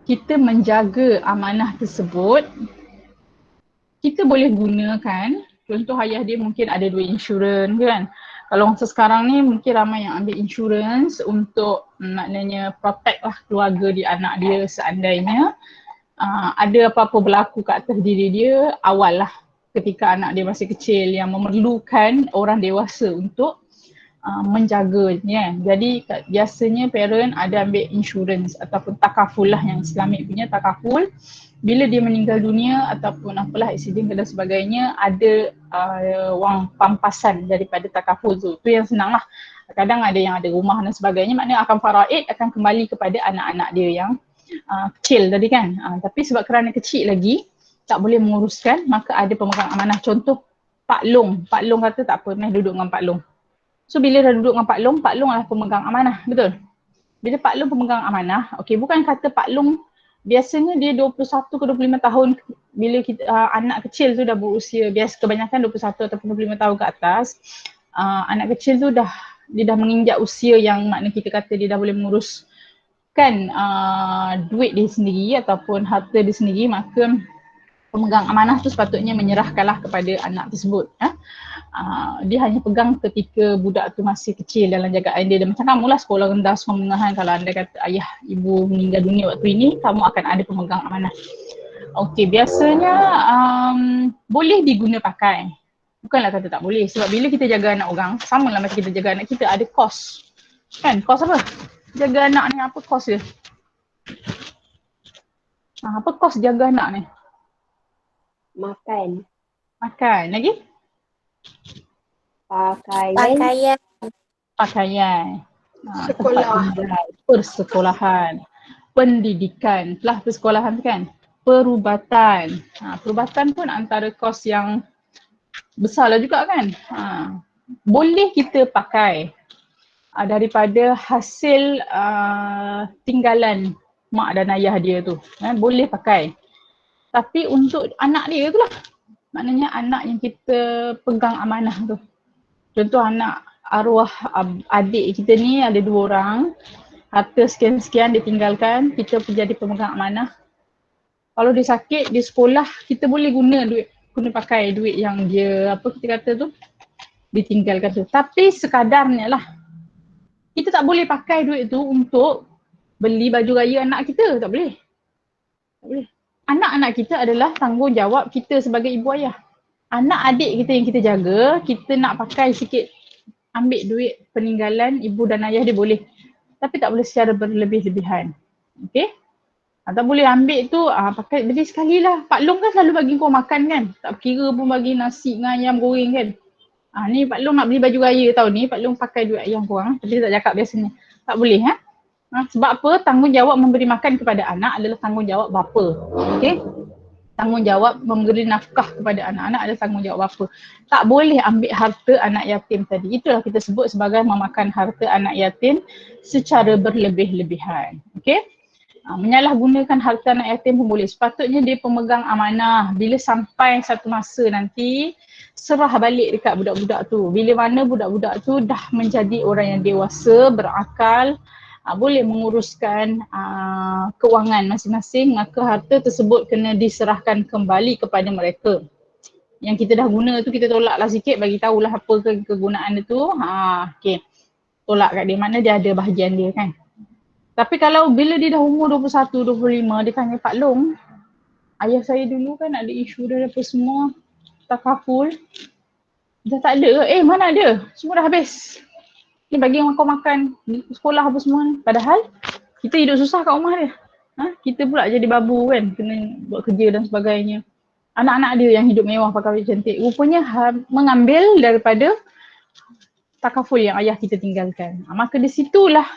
Kita menjaga amanah tersebut. Kita boleh gunakan, contoh ayah dia mungkin ada 2 insurans kan. Kalau masa sekarang ni mungkin ramai yang ambil insurans untuk maknanya protect lah keluarga dia, anak dia seandainya ada apa-apa berlaku kat atas diri dia awal lah ketika anak dia masih kecil yang memerlukan orang dewasa untuk menjaganya. Jadi biasanya parent ada ambil insurans ataupun takaful lah, yang Islamik punya takaful. Bila dia meninggal dunia ataupun apalah aksiden dan sebagainya, ada wang pampasan daripada takaful tu. Tu yang senang lah. Kadang ada yang ada rumah dan sebagainya, maknanya akan faraid akan kembali kepada anak-anak dia yang kecil tadi kan. Tapi sebab kerana kecil lagi, tak boleh menguruskan, maka ada pemegang amanah. Contoh Pak Long. Pak Long kata tak apa, duduk dengan Pak Long. So bila dah duduk dengan Pak Long adalah pemegang amanah, betul? Bila Pak Long pemegang amanah, okey, bukan kata Pak Long biasanya dia 21 ke 25 tahun bila kita, anak kecil tu dah berusia, biasa kebanyakan 21 ataupun 25 tahun ke atas, anak kecil tu dia dah menginjak usia yang makna kita kata dia dah boleh menguruskan duit dia sendiri ataupun harta dia sendiri, maka pemegang amanah tu sepatutnya menyerahkanlah kepada anak tersebut. Dia hanya pegang ketika budak tu masih kecil dalam jagaan dia. Dan macam kamu lah sekolah rendah, sekolah menengahan, kalau anda kata ayah ibu meninggal dunia waktu ini, kamu akan ada pemegang amanah. Okey, biasanya boleh diguna pakai. Bukanlah kata tak boleh, sebab bila kita jaga anak orang, sama lah macam kita jaga anak kita, ada kos. Kan, kos apa? Jaga anak ni apa kos dia? Apa kos jaga anak ni? Makan. Makan, lagi? Pakaian. pakaian, tempat Sekolah. tinggal, persekolahan, pendidikan, telah persekolahan kan, perubatan. Perubatan pun antara kos yang besarlah juga kan. Boleh kita pakai daripada hasil tinggalan mak dan ayah dia tu. Boleh pakai. Tapi untuk anak dia tu lah. Maknanya anak yang kita pegang amanah tu. Contoh anak arwah adik kita ni ada 2 orang. Harta sekian-sekian ditinggalkan, kita jadi pemegang amanah. Kalau dia sakit, dia sekolah, kita boleh guna pakai duit yang dia, apa kita kata tu, ditinggalkan tu. Tapi sekadarnya lah. Kita tak boleh pakai duit tu untuk beli baju raya anak kita, tak boleh. Tak boleh. Anak-anak kita adalah tanggungjawab kita sebagai ibu ayah. Anak adik kita yang kita jaga, kita nak pakai sikit, ambil duit peninggalan ibu dan ayah dia boleh. Tapi tak boleh secara berlebih-lebihan. Okay? Tak boleh ambil tu, pakai beli sekali lah. Pak Long kan selalu bagi kau makan kan. Tak kira pun bagi nasi dengan ayam goreng kan. Ni Pak Long nak beli baju raya tahun ni, Pak Long pakai duit ayam korang. Tapi dia tak cakap biasanya. Tak boleh sebab apa? Tanggungjawab memberi makan kepada anak adalah tanggungjawab bapa. Okay? Tanggungjawab memberi nafkah kepada anak-anak adalah tanggungjawab bapa. Tak boleh ambil harta anak yatim tadi. Itulah kita sebut sebagai memakan harta anak yatim secara berlebih-lebihan. Okay? Menyalahgunakan harta anak yatim pun boleh. Sepatutnya dia pemegang amanah. Bila sampai satu masa nanti, serah balik dekat budak-budak tu. Bila mana budak-budak tu dah menjadi orang yang dewasa, berakal, boleh menguruskan kewangan masing-masing, maka harta tersebut kena diserahkan kembali kepada mereka. Yang kita dah guna tu kita tolaklah sikit, bagi tahulah apa kegunaan dia tu. Okay. Tolak kat dia, mana dia ada bahagian dia kan. Tapi kalau bila dia dah umur 21, 25, dia tanya Pak Long, ayah saya dulu kan ada insurans apa semua, takaful, dah tak ada. Mana ada? Semua dah habis. Ni bagi kau makan, sekolah apa semua ni. Padahal kita hidup susah kat rumah dia. Kita pula jadi babu kan, kena buat kerja dan sebagainya. Anak-anak dia yang hidup mewah pakai baju cantik, rupanya mengambil daripada takaful yang ayah kita tinggalkan. Maka di situlah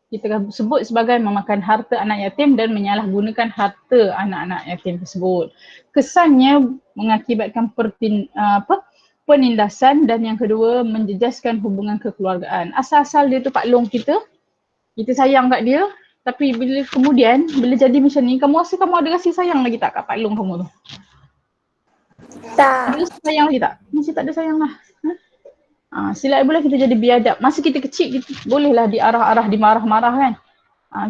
kita sebut sebagai memakan harta anak yatim dan menyalahgunakan harta anak-anak yatim tersebut. Kesannya mengakibatkan penindasan dan yang kedua menjejaskan hubungan kekeluargaan. Asal-asal dia tu Pak Long kita sayang kat dia, tapi bila kemudian bila jadi macam ni, kamu rasa kamu ada kasih sayang lagi tak kat Pak Long kamu tu? Tak. Ada sayang lagi tak? Masih tak ada sayang lah. Silap boleh kita jadi biadab. Masa kita kecil, kita bolehlah diarah-arah, dimarah-marah kan.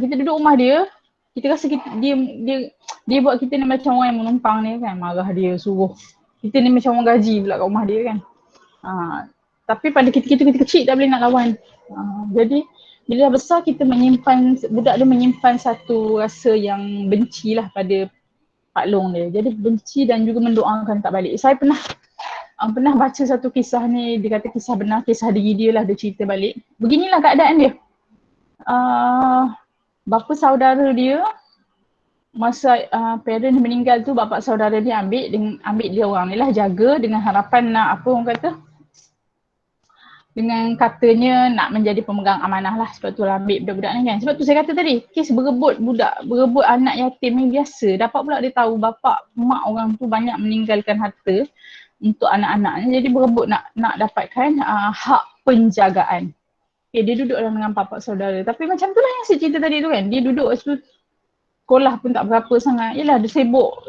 Kita duduk rumah dia, kita rasa dia buat kita ni macam orang yang menumpang ni kan. Marah dia, suruh. Kita ni macam orang gaji pula kat rumah dia kan. Tapi pada kita kecil tak boleh nak lawan. Jadi bila dah besar kita budak dia menyimpan satu rasa yang benci lah pada Pak Long dia. Jadi benci dan juga mendoakan tak balik. Saya pernah baca satu kisah ni, dia kata kisah benar, kisah diri dia lah, dia cerita balik. Beginilah keadaan dia. Bapa saudara dia, masa parent meninggal tu, bapa saudara dia ambil dia orang ni lah, jaga dengan harapan nak apa orang kata, dengan katanya nak menjadi pemegang amanah lah, sebab tu lah ambil budak-budak ni kan. Sebab tu saya kata tadi, kes berebut anak yatim ni biasa. Dapat pula dia tahu bapa mak orang tu banyak meninggalkan harta untuk anak-anaknya, jadi berebut nak dapatkan hak penjagaan. Okay, dia duduk dengan bapa saudara. Tapi macam tu lah yang saya cerita tadi tu kan, dia duduk situ, sekolah pun tak berapa sangat. Yelah dia sibuk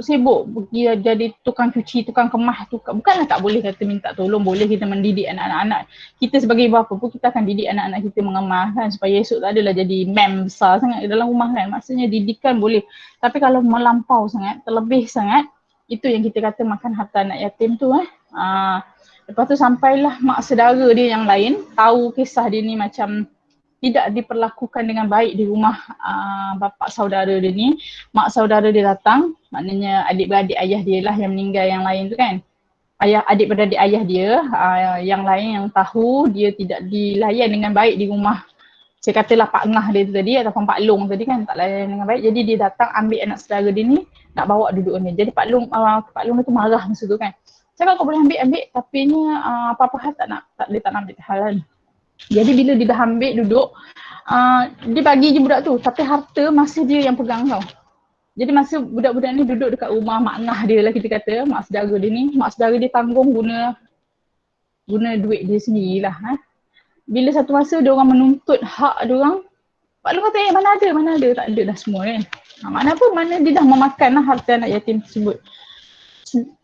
dia jadi tukang cuci, tukang kemas, bukanlah tak boleh kata minta tolong, boleh kita mendidik anak-anak. Kita sebagai bapa pun kita akan didik anak-anak kita mengemas kan, supaya esok tak adalah jadi mem besar sangat dalam rumah kan. Maksudnya didikan boleh. Tapi kalau melampau sangat, terlebih sangat, itu yang kita kata makan harta anak yatim tu Lepas tu sampailah mak saudara dia yang lain tahu kisah dia ni macam tidak diperlakukan dengan baik di rumah bapa saudara dia ni. Mak saudara dia datang, maknanya adik-beradik ayah dia lah yang meninggal yang lain tu kan. Adik-beradik ayah dia yang lain yang tahu dia tidak dilayan dengan baik di rumah. Saya katalah Pak Ngah dia tu tadi ataupun Pak Long tadi kan, tak layan dengan baik. Jadi dia datang ambil anak saudara dia ni, nak bawa duduk ni. Jadi Pak Long tu marah masa tu kan. Cakap kau boleh ambil, tapi ni apa-apa hal dia tak nak ambil halal. Jadi bila dia dah ambil duduk, dia bagi je budak tu, tapi harta masih dia yang pegang tau. Jadi masa budak-budak ni duduk dekat rumah mak ngah dia lah kita kata, mak saudara dia ni, mak saudara dia tanggung guna duit dia sendirilah. Bila satu masa dia orang menuntut hak dia orang, Pak Long kata, mana ada, tak ada dah semua kan. Mana dia dah memakan lah harta anak yatim tersebut.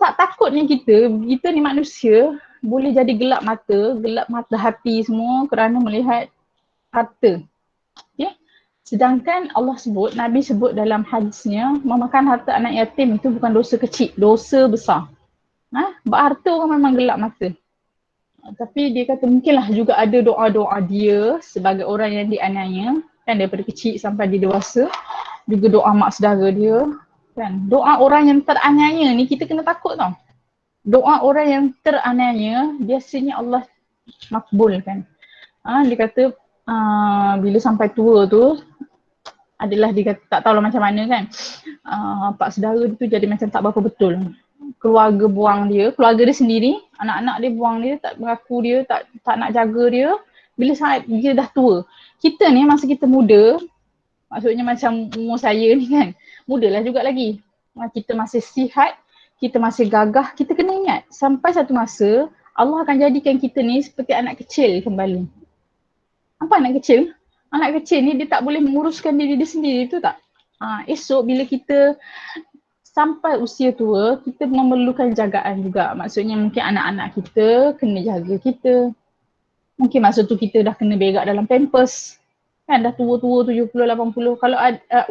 Tak takutnya kita ni manusia boleh jadi gelap mata hati semua kerana melihat harta. Okay? Sedangkan Allah sebut, Nabi sebut dalam hadisnya, memakan harta anak yatim itu bukan dosa kecil, dosa besar. Sebab harta orang memang gelap mata. Tapi dia kata mungkinlah juga ada doa-doa dia sebagai orang yang dianiaya, kan, daripada kecil sampai dia dewasa. Juga doa mak saudara dia, kan. Doa orang yang teraniaya ni kita kena takut tau. Doa orang yang teraniaya biasanya Allah makbul kan. Dia kata bila sampai tua tu adalah dia kata, tak tahulah macam mana kan. Pak saudara dia tu jadi macam tak berapa betul. Keluarga buang dia, keluarga dia sendiri, anak-anak dia buang dia, tak mengaku dia, tak nak jaga dia. Bila saat dia dah tua. Kita ni masa kita muda, maksudnya macam umur saya ni kan, mudalah juga lagi. Kita masih sihat, kita masih gagah, kita kena ingat sampai satu masa Allah akan jadikan kita ni seperti anak kecil kembali. Apa anak kecil? Anak kecil ni dia tak boleh menguruskan diri dia sendiri, tu tak? Esok bila kita sampai usia tua, kita memerlukan jagaan juga. Maksudnya mungkin anak-anak kita kena jaga kita. Mungkin masa tu kita dah kena berak dalam pampers. Kan dah tua-tua 70, 80. Kalau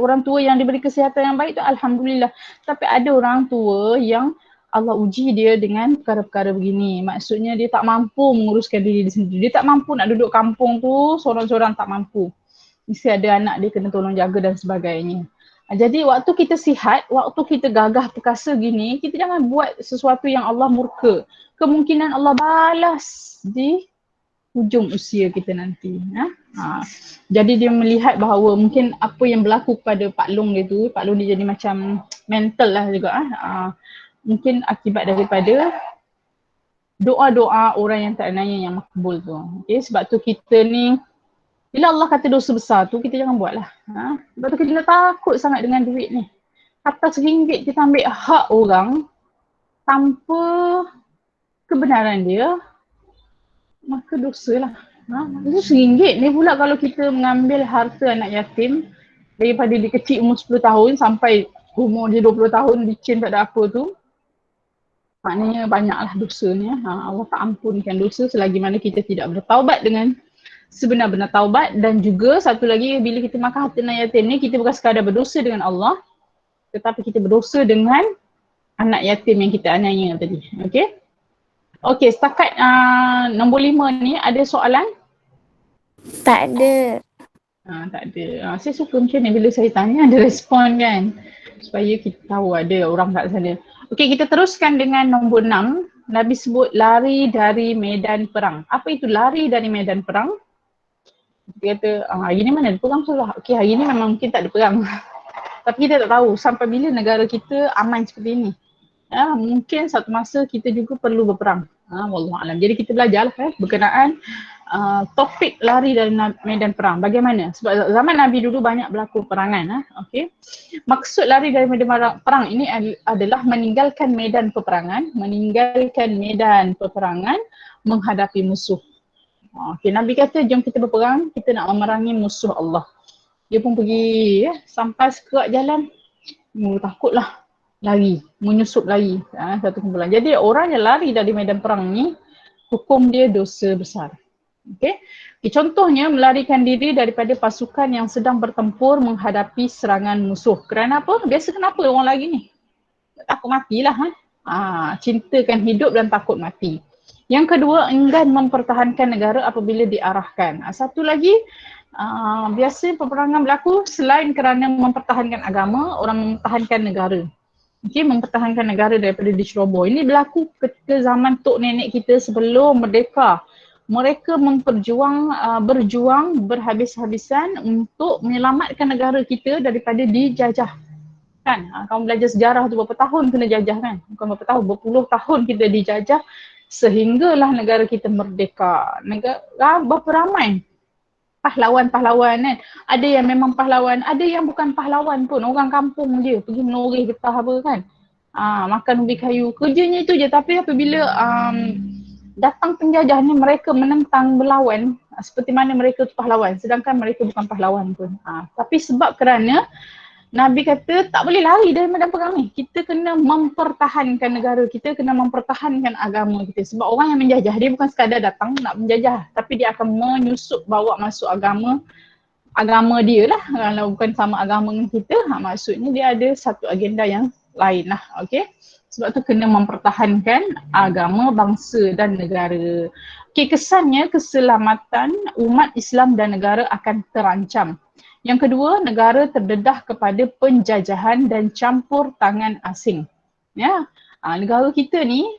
orang tua yang diberi kesihatan yang baik tu alhamdulillah. Tapi ada orang tua yang Allah uji dia dengan perkara-perkara begini. Maksudnya dia tak mampu menguruskan diri dia sendiri. Dia tak mampu nak duduk kampung tu seorang-seorang, tak mampu. Mesti ada anak dia kena tolong jaga dan sebagainya. Jadi waktu kita sihat, waktu kita gagah perkasa gini, kita jangan buat sesuatu yang Allah murka. Kemungkinan Allah balas di hujung usia kita nanti. Jadi dia melihat bahawa mungkin apa yang berlaku kepada Pak Long dia tu, Pak Long dia jadi macam mental lah juga. Mungkin akibat daripada doa-doa orang yang tak nanya yang makbul tu. Okay? Sebab tu kita ni, bila Allah kata dosa besar tu, kita jangan buat lah. Sebab tu kita takut sangat dengan duit ni. Atas RM1 kita ambil hak orang tanpa kebenaran dia, maka dosa lah. Itu RM1 ni pula kalau kita mengambil harta anak yatim daripada dia kecil umur 10 tahun sampai umur dia 20 tahun licin tak ada apa tu, maknanya banyaklah dosanya. Allah tak ampunkan dosa selagi mana kita tidak bertaubat dengan sebenar-benar taubat. Dan juga satu lagi, bila kita makan harta anak yatim ni, kita bukan sekadar berdosa dengan Allah, tetapi kita berdosa dengan anak yatim yang kita aniaya tadi. Okey, setakat nombor 5 ni ada soalan? Tak ada. Tak ada. Saya suka macam ni bila saya tanya ada respon kan, supaya kita tahu ada orang kat sana. Okey, kita teruskan dengan nombor 6. Nabi sebut lari dari medan perang. Apa itu lari dari medan perang? Dia kata, hari ni mana ada perang pula? Okey, hari ni memang mungkin tak ada perang. Tapi kita tak tahu sampai bila negara kita aman seperti ini. Mungkin satu masa kita juga perlu berperang. Wallahualam. Jadi kita belajarlah berkenaan topik lari dari medan perang. Bagaimana? Sebab zaman Nabi dulu banyak berlaku perangan. Maksud lari dari medan perang ini adalah meninggalkan medan peperangan, menghadapi musuh. Nabi kata jom kita berperang, kita nak memerangi musuh Allah. Dia pun pergi sampai sekerak jalan, takutlah, lari, menyusup lari satu kumpulan. Jadi orang yang lari dari medan perang ni, hukum dia dosa besar. Contohnya melarikan diri daripada pasukan yang sedang bertempur menghadapi serangan musuh. Kerana apa? Biasa kenapa orang lari ni? Takut matilah. Cintakan hidup dan takut mati. Yang kedua, enggan mempertahankan negara apabila diarahkan. Satu lagi, biasa peperangan berlaku selain kerana mempertahankan agama, orang mempertahankan negara. Mempertahankan negara daripada diceroboh. Ini berlaku ketika zaman tok nenek kita sebelum merdeka. Mereka berjuang berhabis-habisan untuk menyelamatkan negara kita daripada dijajah. kan. Kamu belajar sejarah tu berapa tahun kena jajah kan, bukan berapa tahun, berpuluh tahun kita dijajah sehinggalah negara kita merdeka. Negara berapa ramai pahlawan-pahlawan kan. Ada yang memang pahlawan, ada yang bukan pahlawan pun, orang kampung je pergi menoreh getah apa kan. Makan ubi kayu, kerjanya itu je. Tapi apabila datang penjajah ni, mereka menentang, berlawan seperti mana mereka tu pahlawan, sedangkan mereka bukan pahlawan pun. Tapi sebab kerana Nabi kata tak boleh lari dari medan perang ni. Kita kena mempertahankan negara kita, kena mempertahankan agama kita. Sebab orang yang menjajah, dia bukan sekadar datang nak menjajah, tapi dia akan menyusup, bawa masuk agama dia lah. Kalau bukan sama agama dengan kita, maksudnya dia ada satu agenda yang lain lah. Okay? Sebab tu kena mempertahankan agama, bangsa dan negara. Okay, kesannya keselamatan umat Islam dan negara akan terancam. Yang kedua, negara terdedah kepada penjajahan dan campur tangan asing. Ya, negara kita ni,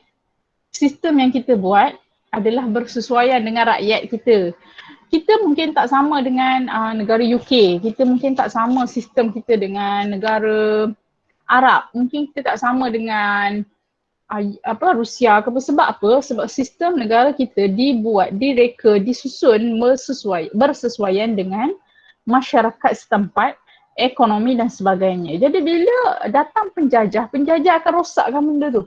sistem yang kita buat adalah bersesuaian dengan rakyat kita. Kita mungkin tak sama dengan negara UK, kita mungkin tak sama sistem kita dengan negara Arab, mungkin kita tak sama dengan Rusia ke apa. Sebab apa? Sebab sistem negara kita dibuat, direka, disusun bersesuaian dengan masyarakat setempat, ekonomi dan sebagainya. Jadi bila datang penjajah akan rosakkan benda tu.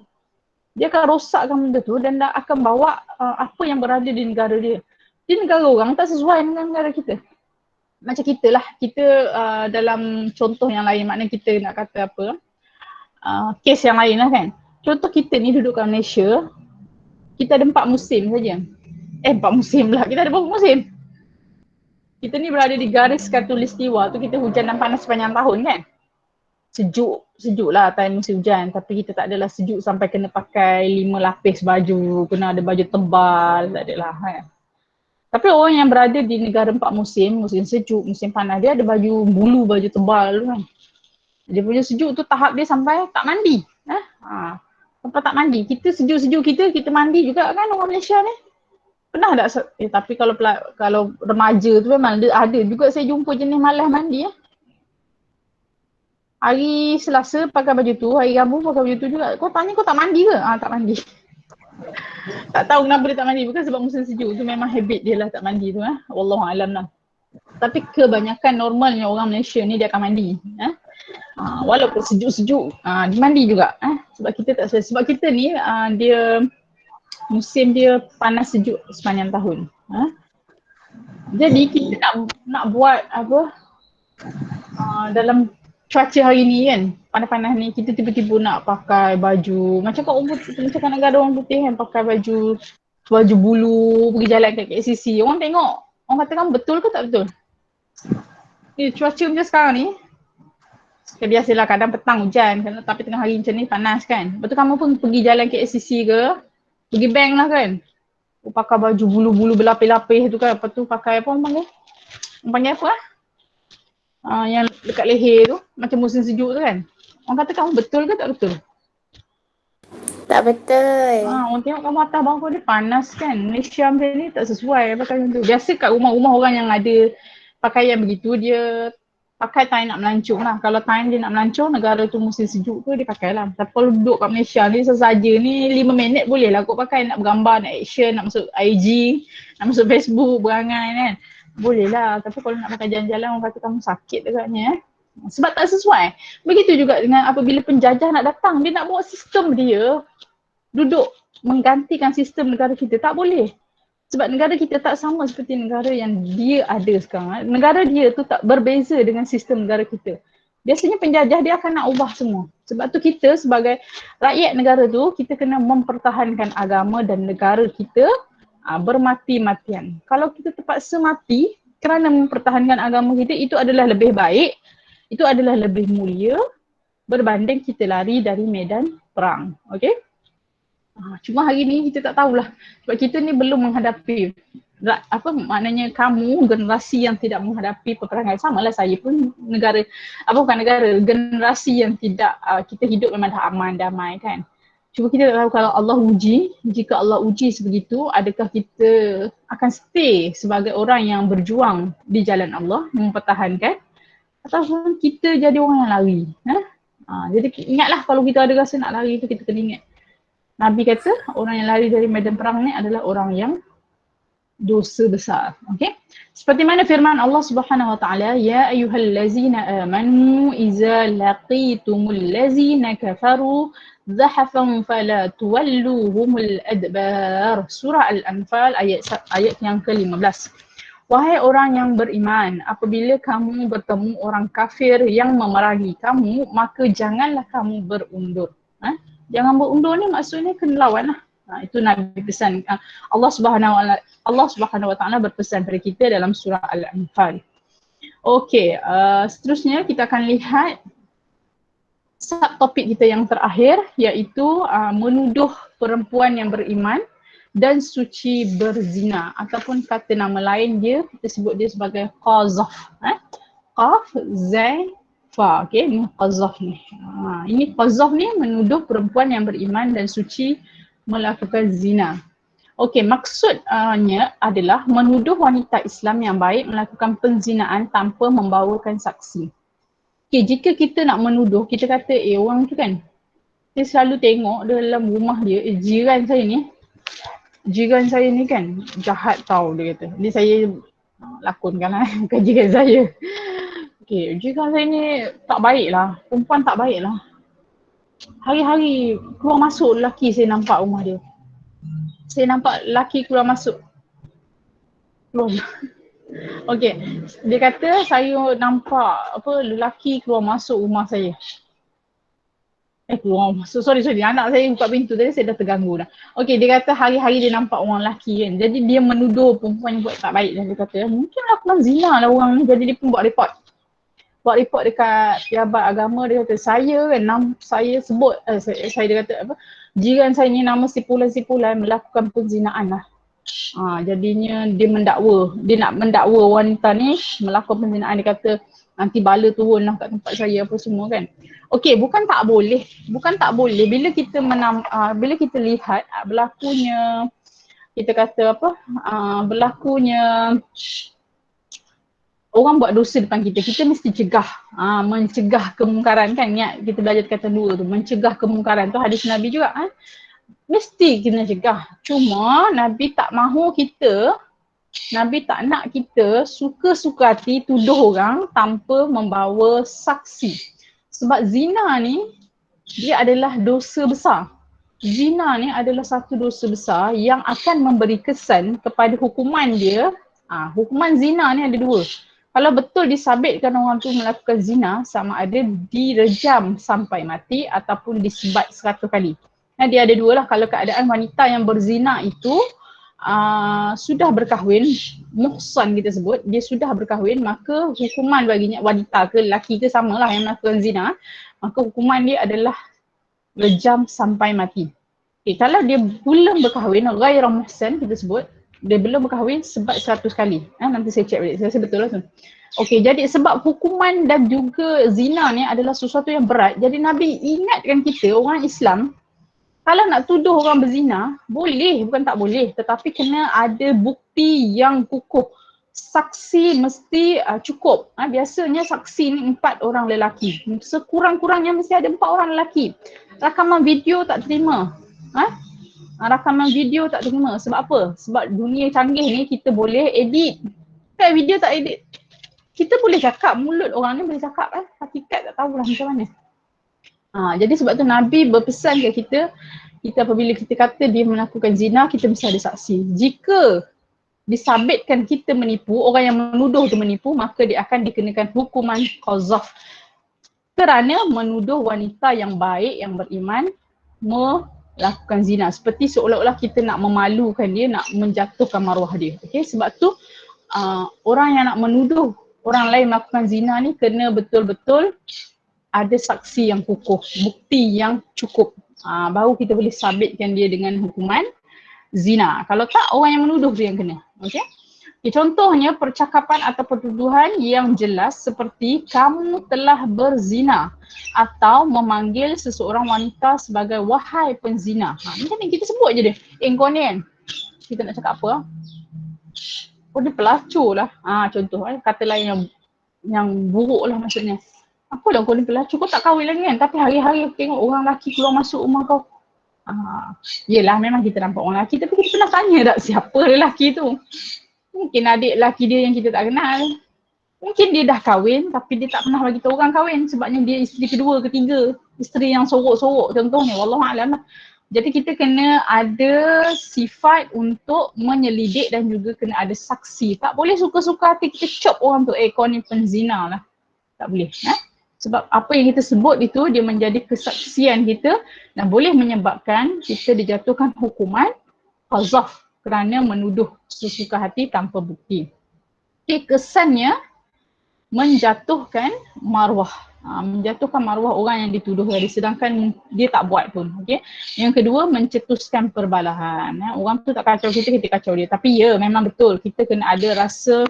Dia akan rosakkan benda tu dan akan bawa apa yang berada di negara dia. Di negara orang tak sesuai dengan negara kita. Macam kita lah, kita dalam contoh yang lain, maknanya kita nak kata apa, kes yang lain lah kan. Contoh kita ni duduk kat Malaysia, kita ada 4 musim saja. 4 musim lah, kita ada berapa musim? Kita ni berada di garis khatulistiwa tu, kita hujan dan panas sepanjang tahun kan. Sejuk lah time musim hujan, tapi kita tak adalah sejuk sampai kena pakai 5 lapis baju, kena ada baju tebal, tak adalah kan. Tapi orang yang berada di negara 4 musim, musim sejuk, musim panas, dia ada baju bulu, baju tebal tu kan. Dia punya sejuk tu tahap dia sampai tak mandi. Sampai tak mandi. Kita sejuk-sejuk kita mandi juga kan orang Malaysia ni. Pernah tak? Tapi kalau remaja tu memang ada juga saya jumpa jenis malas mandi . Hari Selasa pakai baju tu, hari Rabu pakai baju tu juga. Kau tanya kau tak mandi ke? Tak mandi. Tak tahu kenapa dia tak mandi. Bukan sebab musim sejuk tu, memang habit dia lah tak mandi tu . Wallahualam lah. Tapi kebanyakan normalnya orang Malaysia ni dia akan mandi. Walaupun sejuk-sejuk, dia mandi juga. Sebab kita tak selesa. Sebab kita ni dia musim dia panas sejuk sepanjang tahun. Jadi kita nak buat apa dalam cuaca hari ni kan, panas-panas ni, kita tiba-tiba nak pakai baju macam kat umur macam kat negara orang putih kan, pakai baju bulu, pergi jalan kat KCC. Orang tengok, orang kata kamu betul ke tak betul? Ni cuaca macam sekarang ni, biasalah kadang petang hujan, tapi tengah hari macam ni panas kan. Lepas tu kamu pun pergi jalan KCC ke, pergi bank lah kan. Pakai baju bulu-bulu berlapis-lapis tu kan. Lepas tu pakai apa orang panggil? Orang panggil apa yang dekat leher tu, macam musim sejuk tu kan. Orang kata kamu betul ke tak betul? Tak betul. Orang tengok kamu atas bawah dia panas kan. Malaysia macam ni tak sesuai pakai macam tu. Biasa kat rumah-rumah orang yang ada pakaian begitu, dia pakai time nak melancong lah. Kalau time dia nak melancong, negara tu musim sejuk tu dia pakai lah. Tapi kalau duduk kat Malaysia ni sesaja ni 5 minit boleh lah kot pakai, nak bergambar, nak action, nak masuk IG, nak masuk Facebook, berangai kan. Boleh lah. Tapi kalau nak pakai jalan-jalan, orang kata kamu sakit agaknya . Sebab tak sesuai. Begitu juga dengan apabila penjajah nak datang, dia nak bawa sistem dia duduk menggantikan sistem negara kita. Tak boleh. Sebab negara kita tak sama seperti negara yang dia ada sekarang. Negara dia tu tak berbeza dengan sistem negara kita. Biasanya penjajah dia akan nak ubah semua. Sebab tu kita sebagai rakyat negara tu, kita kena mempertahankan agama dan negara kita bermati-matian. Kalau kita terpaksa mati kerana mempertahankan agama kita, itu adalah lebih baik, itu adalah lebih mulia berbanding kita lari dari medan perang. Okay? Cuma hari ni kita tak tahulah. Sebab kita ni belum menghadapi, apa maknanya kamu generasi yang tidak menghadapi peperangan. Samalah saya pun generasi yang tidak, kita hidup memang dah aman, damai kan. Cuma kita tak tahu kalau Allah uji, jika Allah uji sebegitu, adakah kita akan stay sebagai orang yang berjuang di jalan Allah, mempertahankan, ataupun kita jadi orang yang lari. Jadi ingatlah kalau kita ada rasa nak lari tu kita kena ingat. Nabi kata orang yang lari dari medan perang ni adalah orang yang dosa besar. Okey. Seperti mana firman Allah Subhanahu wa taala, ya ayyuhallazina amanu idza laqitumul ladzina kafaru zahafan fala tuwalluhumul adbar. Surah Al-Anfal ayat yang ke-15. Wahai orang yang beriman, apabila kamu bertemu orang kafir yang memerangi kamu, maka janganlah kamu berundur. Jangan berundur ni maksudnya kena lawan lah. Itu Nabi pesan. Allah Subhanahu wa taala berpesan kepada kita dalam surah Al-Anfal. Okey, seterusnya kita akan lihat subtopik kita yang terakhir, iaitu menuduh perempuan yang beriman dan suci berzina, ataupun kata nama lain dia, kita sebut dia sebagai qazaf. Qaf, zai, fa. Okey, ini qazaf ni. Ini qazaf ni menuduh perempuan yang beriman dan suci melakukan zina. Okey, maksudnya adalah menuduh wanita Islam yang baik melakukan penzinaan tanpa membawakan saksi. Okey, jika kita nak menuduh, kita kata orang tu kan, dia selalu tengok dalam rumah dia, jiran saya ni kan jahat tau, dia kata. Ni saya lakonkan lah, bukan jiran saya. Okey, jiran saya ni tak baik lah, perempuan tak baik lah. Hari-hari keluar masuk lelaki saya nampak rumah dia. Saya nampak lelaki keluar masuk. Okey, dia kata saya nampak lelaki keluar masuk rumah saya. Keluar masuk, sorry, anak saya buka pintu tadi saya dah terganggu dah. Okey, dia kata hari-hari dia nampak orang lelaki kan. Jadi dia menuduh perempuan yang buat tak baik dan dia kata mungkin melakukan zina lah orang ni. Jadi dia pun buat report dekat pejabat agama. Dia kata saya sebut saya dia kata jiran saya ni nama sipulan melakukan penzinaan lah. Jadinya dia nak mendakwa wanita ni melakukan penzinaan. Dia kata nanti bala turun lah kat tempat saya apa semua kan. Okey, bukan tak boleh bila kita bila kita lihat berlakunya, kita kata berlakunya orang buat dosa depan kita, kita mesti mencegah kemungkaran kan. Ingat kita belajar kata dua tu, mencegah kemungkaran tu hadis Nabi juga mesti kena cegah. Cuma Nabi tak nak kita suka-suka hati tuduh orang tanpa membawa saksi. Sebab zina ni dia adalah dosa besar. Zina ni adalah satu dosa besar yang akan memberi kesan kepada hukuman dia. Hukuman zina ni ada dua. Kalau betul disabitkan orang tu melakukan zina, sama ada direjam sampai mati ataupun disebat 100 kali. Dia ada dua lah. Kalau keadaan wanita yang berzina itu sudah berkahwin, muhsan kita sebut, dia sudah berkahwin, maka hukuman baginya, wanita ke lelaki ke samalah yang melakukan zina, maka hukuman dia adalah rejam sampai mati. Kalau dia belum berkahwin, ghairah muhsan kita sebut, dia belum berkahwin, sebat 100 kali. Nanti saya cek balik, saya rasa betul lah tu. Jadi sebab hukuman dan juga zina ni adalah sesuatu yang berat, jadi Nabi ingatkan kita orang Islam, kalau nak tuduh orang berzina, boleh, bukan tak boleh, tetapi kena ada bukti yang kukuh. Saksi mesti cukup. Biasanya saksi ni 4 orang lelaki. Sekurang-kurangnya mesti ada 4 orang lelaki. Rakaman video tak terima. Rakaman video tak terima. Sebab apa? Sebab dunia canggih ni kita boleh edit. Kan video tak edit. Kita boleh cakap, mulut orang ni boleh cakap hakikat tak tahulah macam mana. Jadi sebab tu Nabi berpesan ke kita apabila kita kata dia melakukan zina, kita mesti ada saksi. Jika disabitkan kita menipu, orang yang menuduh tu menipu, maka dia akan dikenakan hukuman qazaf kerana menuduh wanita yang baik, yang beriman melakukan zina. Seperti seolah-olah kita nak memalukan dia, nak menjatuhkan maruah dia. Sebab tu orang yang nak menuduh orang lain melakukan zina ni kena betul-betul ada saksi yang kukuh, bukti yang cukup. Baru kita boleh sabitkan dia dengan hukuman zina. Kalau tak, orang yang menuduh tu yang kena. Contohnya percakapan atau pertuduhan yang jelas seperti kamu telah berzina atau memanggil seseorang wanita sebagai wahai penzina. Macam ni kita sebut je dia. Kau ni kan, kita nak cakap apa? Dia pelacur lah. Contoh kata lain yang buruk lah maksudnya. Apalah kau ni pelacur, kau tak kahwin lagi kan? Tapi hari-hari aku tengok orang lelaki keluar masuk rumah kau. Yelah memang kita nampak orang lelaki, tapi kita pernah tanya tak siapa lelaki tu? Mungkin adik lelaki dia yang kita tak kenal. Mungkin dia dah kahwin tapi dia tak pernah bagi tahu orang kahwin sebabnya dia isteri kedua, ketiga. Isteri yang sorok-sorok contohnya, wallahualam lah. Jadi kita kena ada sifat untuk menyelidik dan juga kena ada saksi. Tak boleh suka-suka hati kita cop orang tu, kau ni penzina lah. Tak boleh. Sebab apa yang kita sebut itu dia menjadi kesaksian kita dan boleh menyebabkan kita dijatuhkan hukuman qazaf kerana menuduh sesuka hati tanpa bukti. Okay, kesannya menjatuhkan maruah. Menjatuhkan maruah orang yang dituduh tadi sedangkan dia tak buat pun. Okay. Yang kedua, mencetuskan perbalahan. Orang tu tak kacau kita, kita kacau dia. Tapi ya memang betul kita kena ada rasa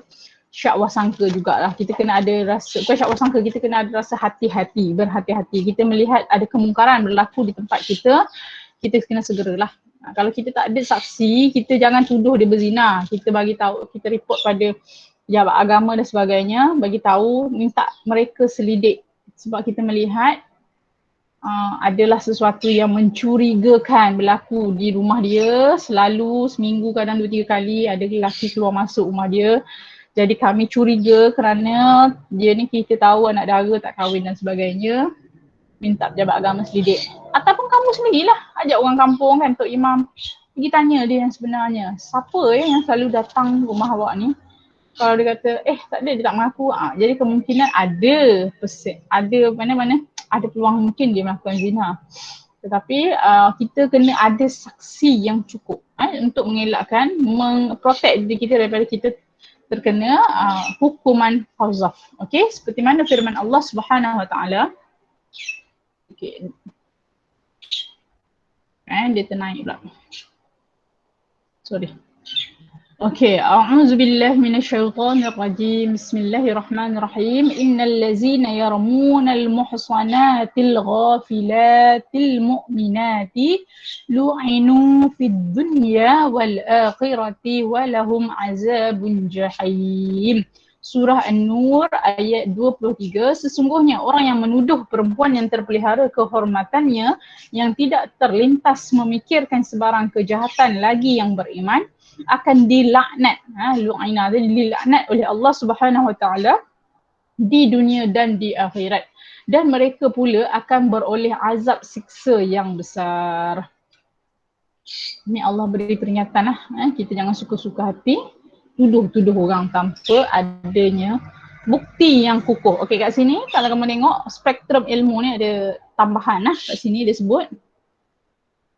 syak wasangka jugalah. Kita kena ada rasa, bukan syak wasangka, kita kena ada rasa hati-hati, berhati-hati. Kita melihat ada kemungkaran berlaku di tempat kita kena segeralah. Kalau kita tak ada saksi, kita jangan tuduh dia berzina. Kita bagi tahu, kita report pada pejabat agama dan sebagainya, bagi tahu, minta mereka selidik sebab kita melihat adalah sesuatu yang mencurigakan berlaku di rumah dia. Selalu seminggu kadang 2-3 kali ada lelaki keluar masuk rumah dia. Jadi kami curiga kerana dia ni kita tahu anak dara tak kahwin dan sebagainya. Minta pejabat agama selidik. Ataupun kamu sendirilah ajak orang kampung kan, Tok Imam, pergi tanya dia yang sebenarnya. Siapa yang selalu datang rumah awak ni? Kalau dia kata, tak ada, dia tak mengaku. Jadi kemungkinan ada mana-mana ada peluang mungkin dia melakukan zina. Tetapi kita kena ada saksi yang cukup untuk mengelakkan, memprotect diri kita daripada kita terkena hukuman qazaf. Okey, seperti mana firman Allah Subhanahu Wa Taala. Okey. Dia ternaik pula. Sorry. Okey, a'udzu billahi minasyaitonir rajim. Bismillahirrahmanirrahim. Innal ladzina yarmunal muhsanatil ghafilatil mu'minati lu'inu fid dunya wal akhirati wa lahum azabun jahim. Surah An-Nur ayat 23, sesungguhnya orang yang menuduh perempuan yang terpelihara kehormatannya yang tidak terlintas memikirkan sebarang kejahatan lagi yang beriman akan dilaknat. Lu'ina, dilaknat oleh Allah Subhanahu Wa Taala di dunia dan di akhirat. Dan mereka pula akan beroleh azab siksa yang besar. Ini Allah beri peringatan lah. Kita jangan suka-suka hati tuduh-tuduh orang tanpa adanya bukti yang kukuh. Okey, kat sini kalau kamu tengok spektrum ilmu ni ada tambahan lah. Kat sini dia sebut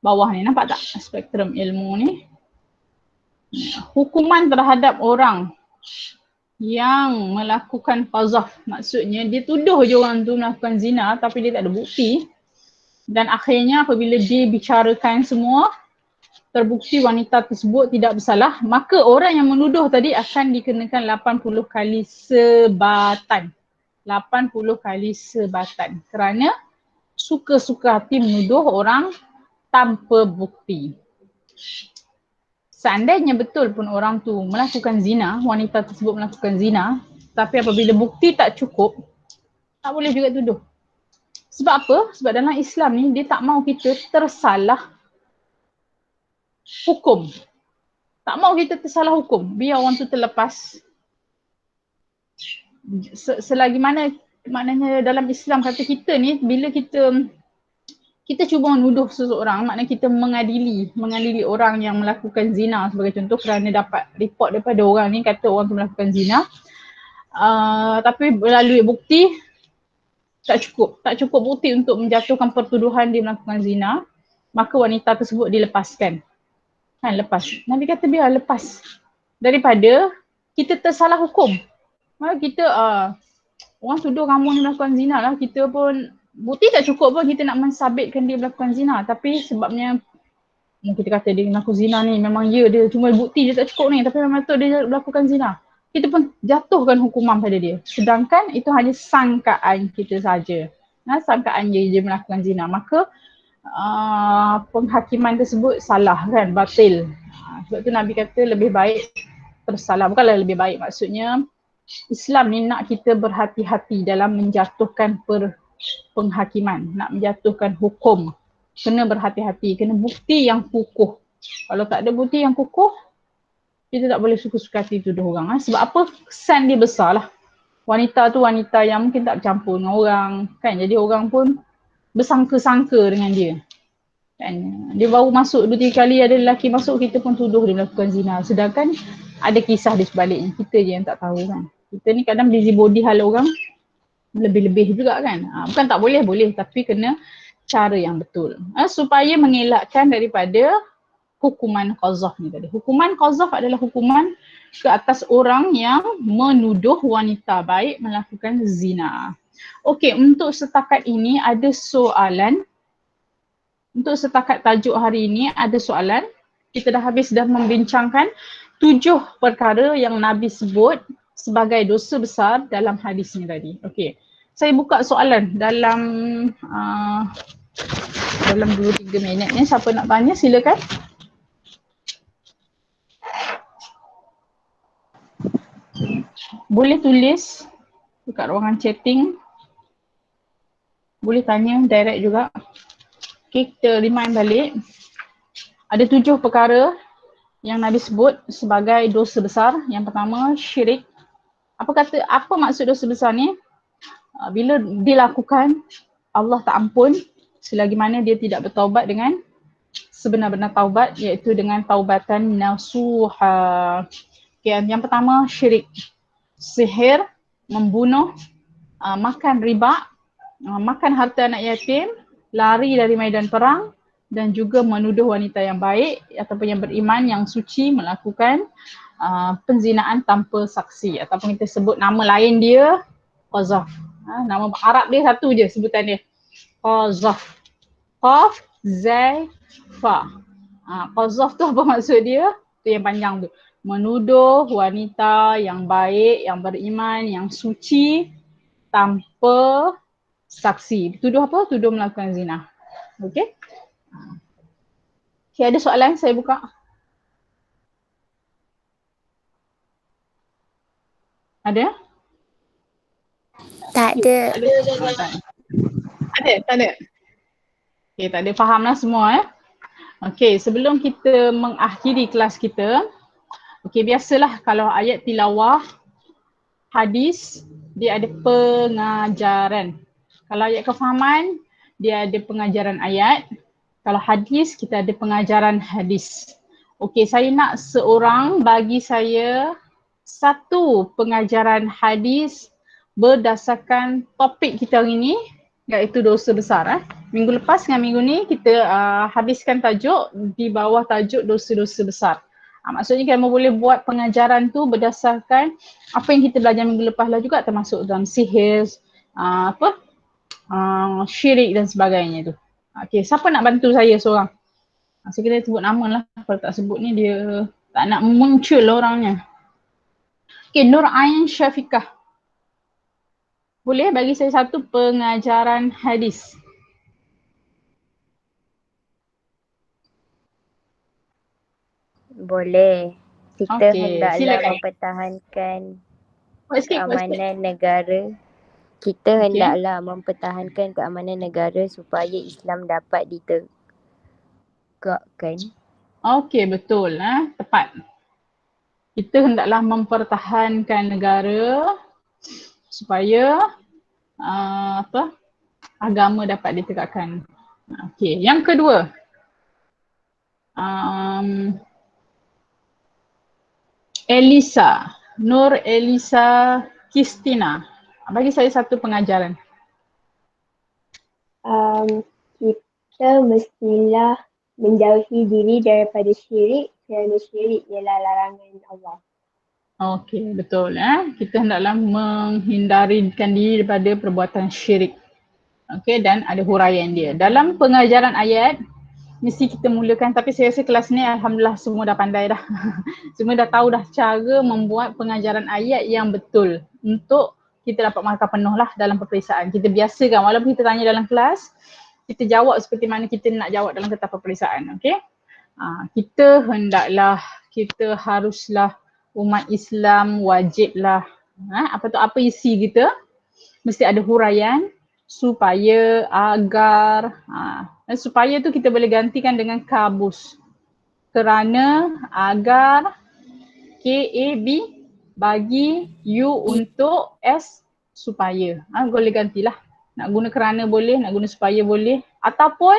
bawah ni, nampak tak spektrum ilmu ni? Hukuman terhadap orang yang melakukan qazaf, maksudnya dia tuduh je orang tu melakukan zina tapi dia tak ada bukti. Dan akhirnya apabila dibicarakan semua, terbukti wanita tersebut tidak bersalah, maka orang yang menuduh tadi akan dikenakan 80 kali sebatan. 80 kali sebatan kerana suka-suka hati menuduh orang tanpa bukti. Seandainya betul pun orang tu melakukan zina, wanita tersebut melakukan zina, tapi apabila bukti tak cukup, tak boleh juga tuduh. Sebab apa? Sebab dalam Islam ni dia tak mahu kita tersalah hukum. Tak mahu kita tersalah hukum. Biar orang tu terlepas. Selagi mana, maknanya dalam Islam kata kita ni, bila kita cuba menuduh seseorang, maknanya kita mengadili orang yang melakukan zina sebagai contoh kerana dapat report daripada orang ni kata orang tu melakukan zina. Tapi melalui bukti tak cukup bukti untuk menjatuhkan pertuduhan dia melakukan zina, maka wanita tersebut dilepaskan. Lepas. Nabi kata biar lepas daripada kita tersalah hukum. Maka kita orang tuduh kamu ni melakukan zina lah, kita pun bukti tak cukup pun kita nak mensabitkan dia melakukan zina, tapi sebabnya kita kata dia melakukan zina ni memang dia cuma bukti dia tak cukup ni, tapi memang betul dia melakukan zina, kita pun jatuhkan hukuman pada dia, sedangkan itu hanya sangkaan kita saja. Sangkaan dia melakukan zina, maka penghakiman tersebut salah kan, batil. Sebab tu Nabi kata lebih baik tersalah, bukanlah lebih baik, maksudnya Islam ni nak kita berhati-hati dalam menjatuhkan penghakiman, nak menjatuhkan hukum. Kena berhati-hati, kena bukti yang kukuh. Kalau tak ada bukti yang kukuh, kita tak boleh suka-suka hati tuduh orang. Sebab apa? Kesan dia besar lah. Wanita tu wanita yang mungkin tak bercampur dengan orang, kan? Jadi orang pun bersangka-sangka dengan dia. Kan? Dia baru masuk 2-3 kali, ada lelaki masuk, kita pun tuduh dia melakukan zina. Sedangkan ada kisah di sebaliknya, kita je yang tak tahu kan. Kita ni kadang busybody hal orang lebih-lebih juga kan. Bukan tak boleh, boleh, tapi kena cara yang betul. Supaya mengelakkan daripada hukuman qazaf ni tadi. Hukuman qazaf adalah hukuman ke atas orang yang menuduh wanita baik melakukan zina. Okey, untuk setakat ini ada soalan. Untuk setakat tajuk hari ini ada soalan. Kita dah membincangkan 7 perkara yang Nabi sebut sebagai dosa besar dalam hadis ni tadi. Okey. Saya buka soalan dalam 2-3 minit ni. Siapa nak tanya silakan. Boleh tulis dekat ruangan chatting. Boleh tanya direct juga. Okay, kita remind balik. Ada 7 perkara yang Nabi sebut sebagai dosa besar. Yang pertama, syirik. Apa maksud dosa besar ni? Bila dilakukan, Allah tak ampun selagi mana dia tidak bertaubat dengan sebenar-benar taubat, iaitu dengan taubatan nasuha. Okay, yang pertama, syirik. Sihir, membunuh, makan riba, makan harta anak yatim, lari dari medan perang, dan juga menuduh wanita yang baik ataupun yang beriman, yang suci melakukan penzinaan tanpa saksi, ataupun kita sebut nama lain dia qazaf. Nama Arab dia satu je sebutan dia, qazaf. Qaf, zai, fa. Qazaf tu apa maksud dia? Tu yang panjang tu. Menuduh wanita yang baik, yang beriman, yang suci tanpa saksi. Tuduh apa? Tuduh melakukan zina. Okey. Okay, ada soalan saya buka. Ada? Tak ada. Ada? Tak ada? Okay, tak ada. Fahamlah semua Okay, sebelum kita mengakhiri kelas kita, okay, biasalah kalau ayat tilawah, hadis, dia ada pengajaran. Kalau ayat kefahaman, dia ada pengajaran ayat. Kalau hadis, kita ada pengajaran hadis. Okey, saya nak seorang bagi saya satu pengajaran hadis berdasarkan topik kita hari ini, iaitu dosa besar. Minggu lepas dengan minggu ni kita habiskan tajuk di bawah tajuk dosa-dosa besar. Maksudnya kamu boleh buat pengajaran tu berdasarkan apa yang kita belajar minggu lepas lah juga, termasuk dalam sihir, syirik dan sebagainya tu. Okay, siapa nak bantu saya seorang? Saya kena sebut nama lah, kalau tak sebut ni dia tak nak muncul orangnya. Okay, Nur Ain Syafiqah. Boleh bagi saya satu pengajaran hadis? Boleh. Kita hendaklah silakan. mempertahankan Sikit. keamanan negara. Kita hendaklah mempertahankan keamanan negara supaya Islam dapat ditegakkan. Okey, betul. Tepat. Kita hendaklah mempertahankan negara supaya agama dapat ditegakkan. Okey, yang kedua. Elisa, Nur Elisa Kistina. Bagi saya satu pengajaran. Kita mestilah menjauhi diri daripada syirik kerana syirik ialah larangan Allah. Okey, betul. Kita hendaklah menghindarikan diri daripada perbuatan syirik. Okey, dan ada huraian dia. Dalam pengajaran ayat, mesti kita mulakan, tapi saya rasa kelas ni alhamdulillah semua dah pandai dah. Semua dah tahu dah cara membuat pengajaran ayat yang betul untuk kita dapat markah penuh lah dalam peperiksaan. Kita biasakan walaupun kita tanya dalam kelas, kita jawab seperti mana kita nak jawab dalam kertas peperiksaan. Okey? Kita haruslah umat Islam wajiblah Apa tu, apa isi kita? Mesti ada huraian, supaya, agar. Dan supaya tu kita boleh gantikan dengan kabus. Kerana, agar, KAB, bagi, U untuk, S, supaya. Boleh gantilah. Nak guna kerana boleh, nak guna supaya boleh. Ataupun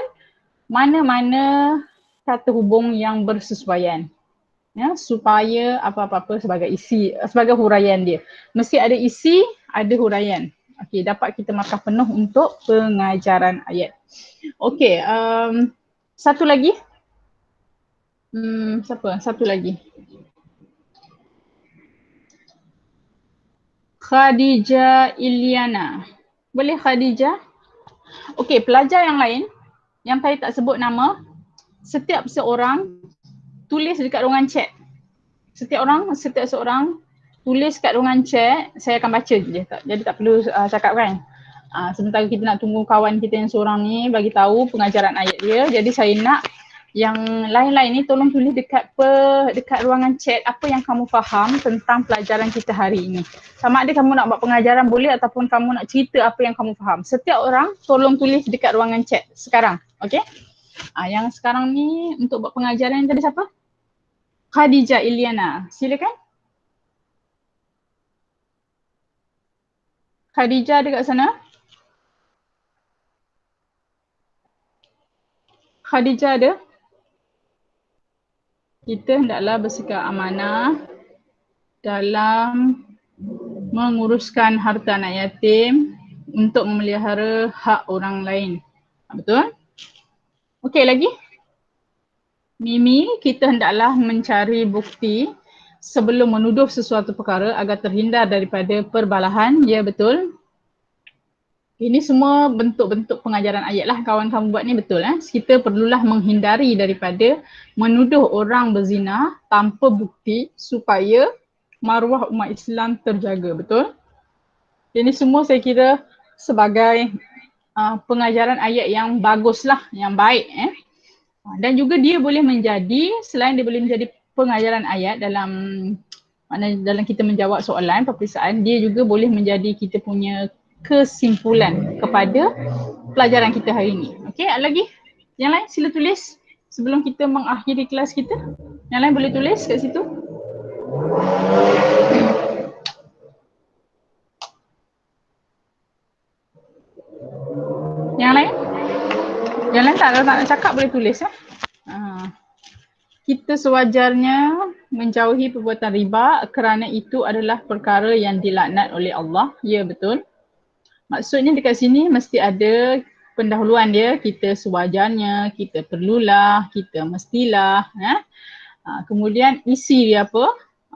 mana-mana kata hubung yang bersesuaian. Ya, supaya apa-apa sebagai isi, sebagai huraian dia. Mesti ada isi, ada huraian. Okey, dapat kita markah penuh untuk pengajaran ayat. Okey, satu lagi. Siapa? Satu lagi. Khadijah Iliana. Boleh Khadijah? Okey, pelajar yang lain yang saya tak sebut nama, setiap seorang tulis dekat ruangan chat. Setiap seorang tulis kat ruangan chat, saya akan baca je. Jadi tak perlu cakap kan. Sementara kita nak tunggu kawan kita yang seorang ni bagi tahu pengajaran ayat dia. Jadi saya nak yang lain-lain ni tolong tulis dekat ruangan chat apa yang kamu faham tentang pelajaran kita hari ini. Sama ada kamu nak buat pengajaran boleh ataupun kamu nak cerita apa yang kamu faham. Setiap orang tolong tulis dekat ruangan chat sekarang. Okey? Yang sekarang ni untuk buat pengajaran yang tadi siapa? Khadijah Iliana. Silakan. Khadijah ada kat sana? Khadijah ada? Kita hendaklah bersikap amanah dalam menguruskan harta anak yatim untuk memelihara hak orang lain. Betul? Okey lagi? Mimi, kita hendaklah mencari bukti sebelum menuduh sesuatu perkara agar terhindar daripada perbalahan. Ya, betul. Ini semua bentuk-bentuk pengajaran ayat lah kawan-kawan buat ni, betul. Kita perlulah menghindari daripada menuduh orang berzina tanpa bukti supaya maruah umat Islam terjaga, betul. Ini semua saya kira sebagai pengajaran ayat yang bagus lah, yang baik. Dan juga dia boleh menjadi, selain dia boleh menjadi pengajaran ayat dalam kita menjawab soalan peperiksaan, dia juga boleh menjadi kita punya kesimpulan kepada pelajaran kita hari ini. Okey, ada lagi? Yang lain sila tulis sebelum kita mengakhiri kelas kita. Yang lain boleh tulis kat situ. Yang lain? Yang lain tak nak cakap boleh tulis. Kita sewajarnya menjauhi perbuatan riba kerana itu adalah perkara yang dilaknat oleh Allah. Ya, betul. Maksudnya dekat sini mesti ada pendahuluan dia. Kita sewajarnya, kita perlulah, kita mestilah. Kemudian isi dia apa?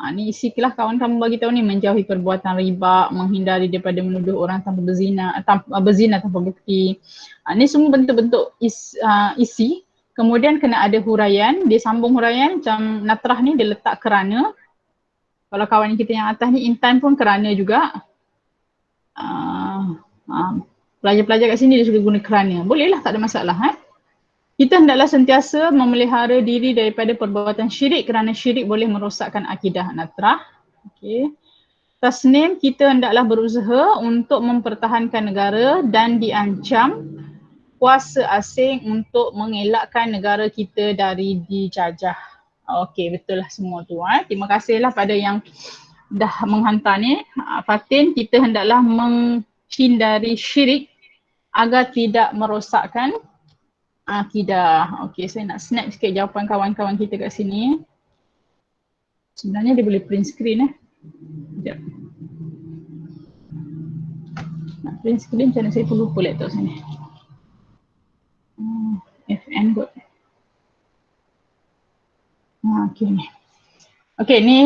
Ni isi kelah kawan kamu bagi tahu ni, menjauhi perbuatan riba, menghindari daripada menuduh orang tanpa berzina tanpa bukti. Ni semua bentuk-bentuk isi. Kemudian kena ada huraian, dia sambung huraian macam natrah ni dia letak kerana. Kalau kawan kita yang atas ni Intan pun kerana juga. Pelajar-pelajar kat sini dia suka guna kerana. Bolehlah, tak ada masalah. Kita hendaklah sentiasa memelihara diri daripada perbuatan syirik kerana syirik boleh merosakkan akidah. Natrah. Okey. Tasnim, kita hendaklah berusaha untuk mempertahankan negara dan diancam kuasa asing untuk mengelakkan negara kita dari dijajah. Okey, betul lah semua tu. Terima kasihlah pada yang dah menghantar ni. Fatin, kita hendaklah menghindari syirik agar tidak merosakkan akidah. Okey, saya nak snap sikit jawapan kawan-kawan kita kat sini. Sebenarnya dia boleh print screen. Sekejap. Nak print screen macam mana, saya pun lupa laptop sini. FN kot. Okey ni. Okey, ni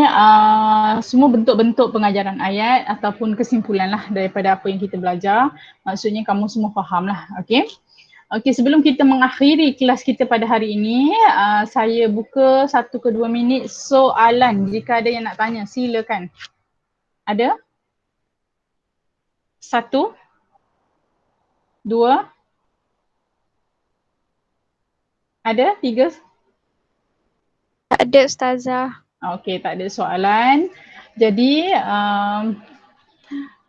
semua bentuk-bentuk pengajaran ayat ataupun kesimpulan lah daripada apa yang kita belajar. Maksudnya kamu semua faham lah. Okey. Okey, sebelum kita mengakhiri kelas kita pada hari ini, saya buka 1 ke 2 minit soalan. Jika ada yang nak tanya, silakan. Ada? 1, 2, ada? 3? Tak ada Ustazah. Okey, tak ada soalan. Jadi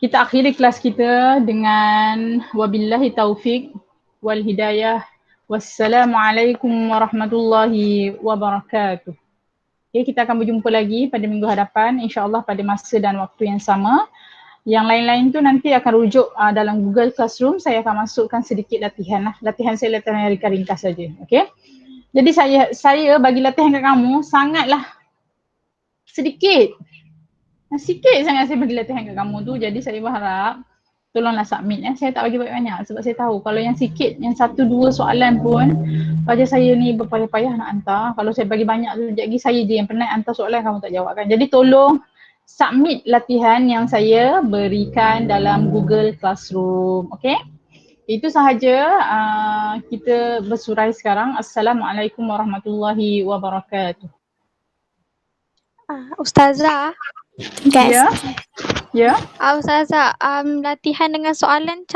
Kita akhiri kelas kita dengan wabillahi taufik wal hidayah. Wassalamualaikum warahmatullahi wabarakatuh. Okay, kita akan berjumpa lagi pada minggu hadapan, insyaAllah pada masa dan waktu yang sama. Yang lain-lain tu nanti akan rujuk dalam Google Classroom. Saya akan masukkan sedikit latihan lah. Latihan saya latihan ringkas saja. Okay. Jadi saya bagi latihan kat kamu sangatlah sedikit. Sikit sangat saya bagi latihan kat kamu tu. Jadi saya berharap tolonglah submit ya. Saya tak bagi banyak-banyak sebab saya tahu kalau yang sikit, yang 1-2 soalan pun pelajar saya ni berpayah-payah nak hantar. Kalau saya bagi banyak tu sekejap lagi saya je yang penat hantar soalan kamu tak jawab kan. Jadi tolong submit latihan yang saya berikan dalam Google Classroom. Okay? Itu sahaja kita bersurai sekarang. Assalamualaikum warahmatullahi wabarakatuh. Ustazah. Ya. Ya. Ustazah, latihan dengan soalan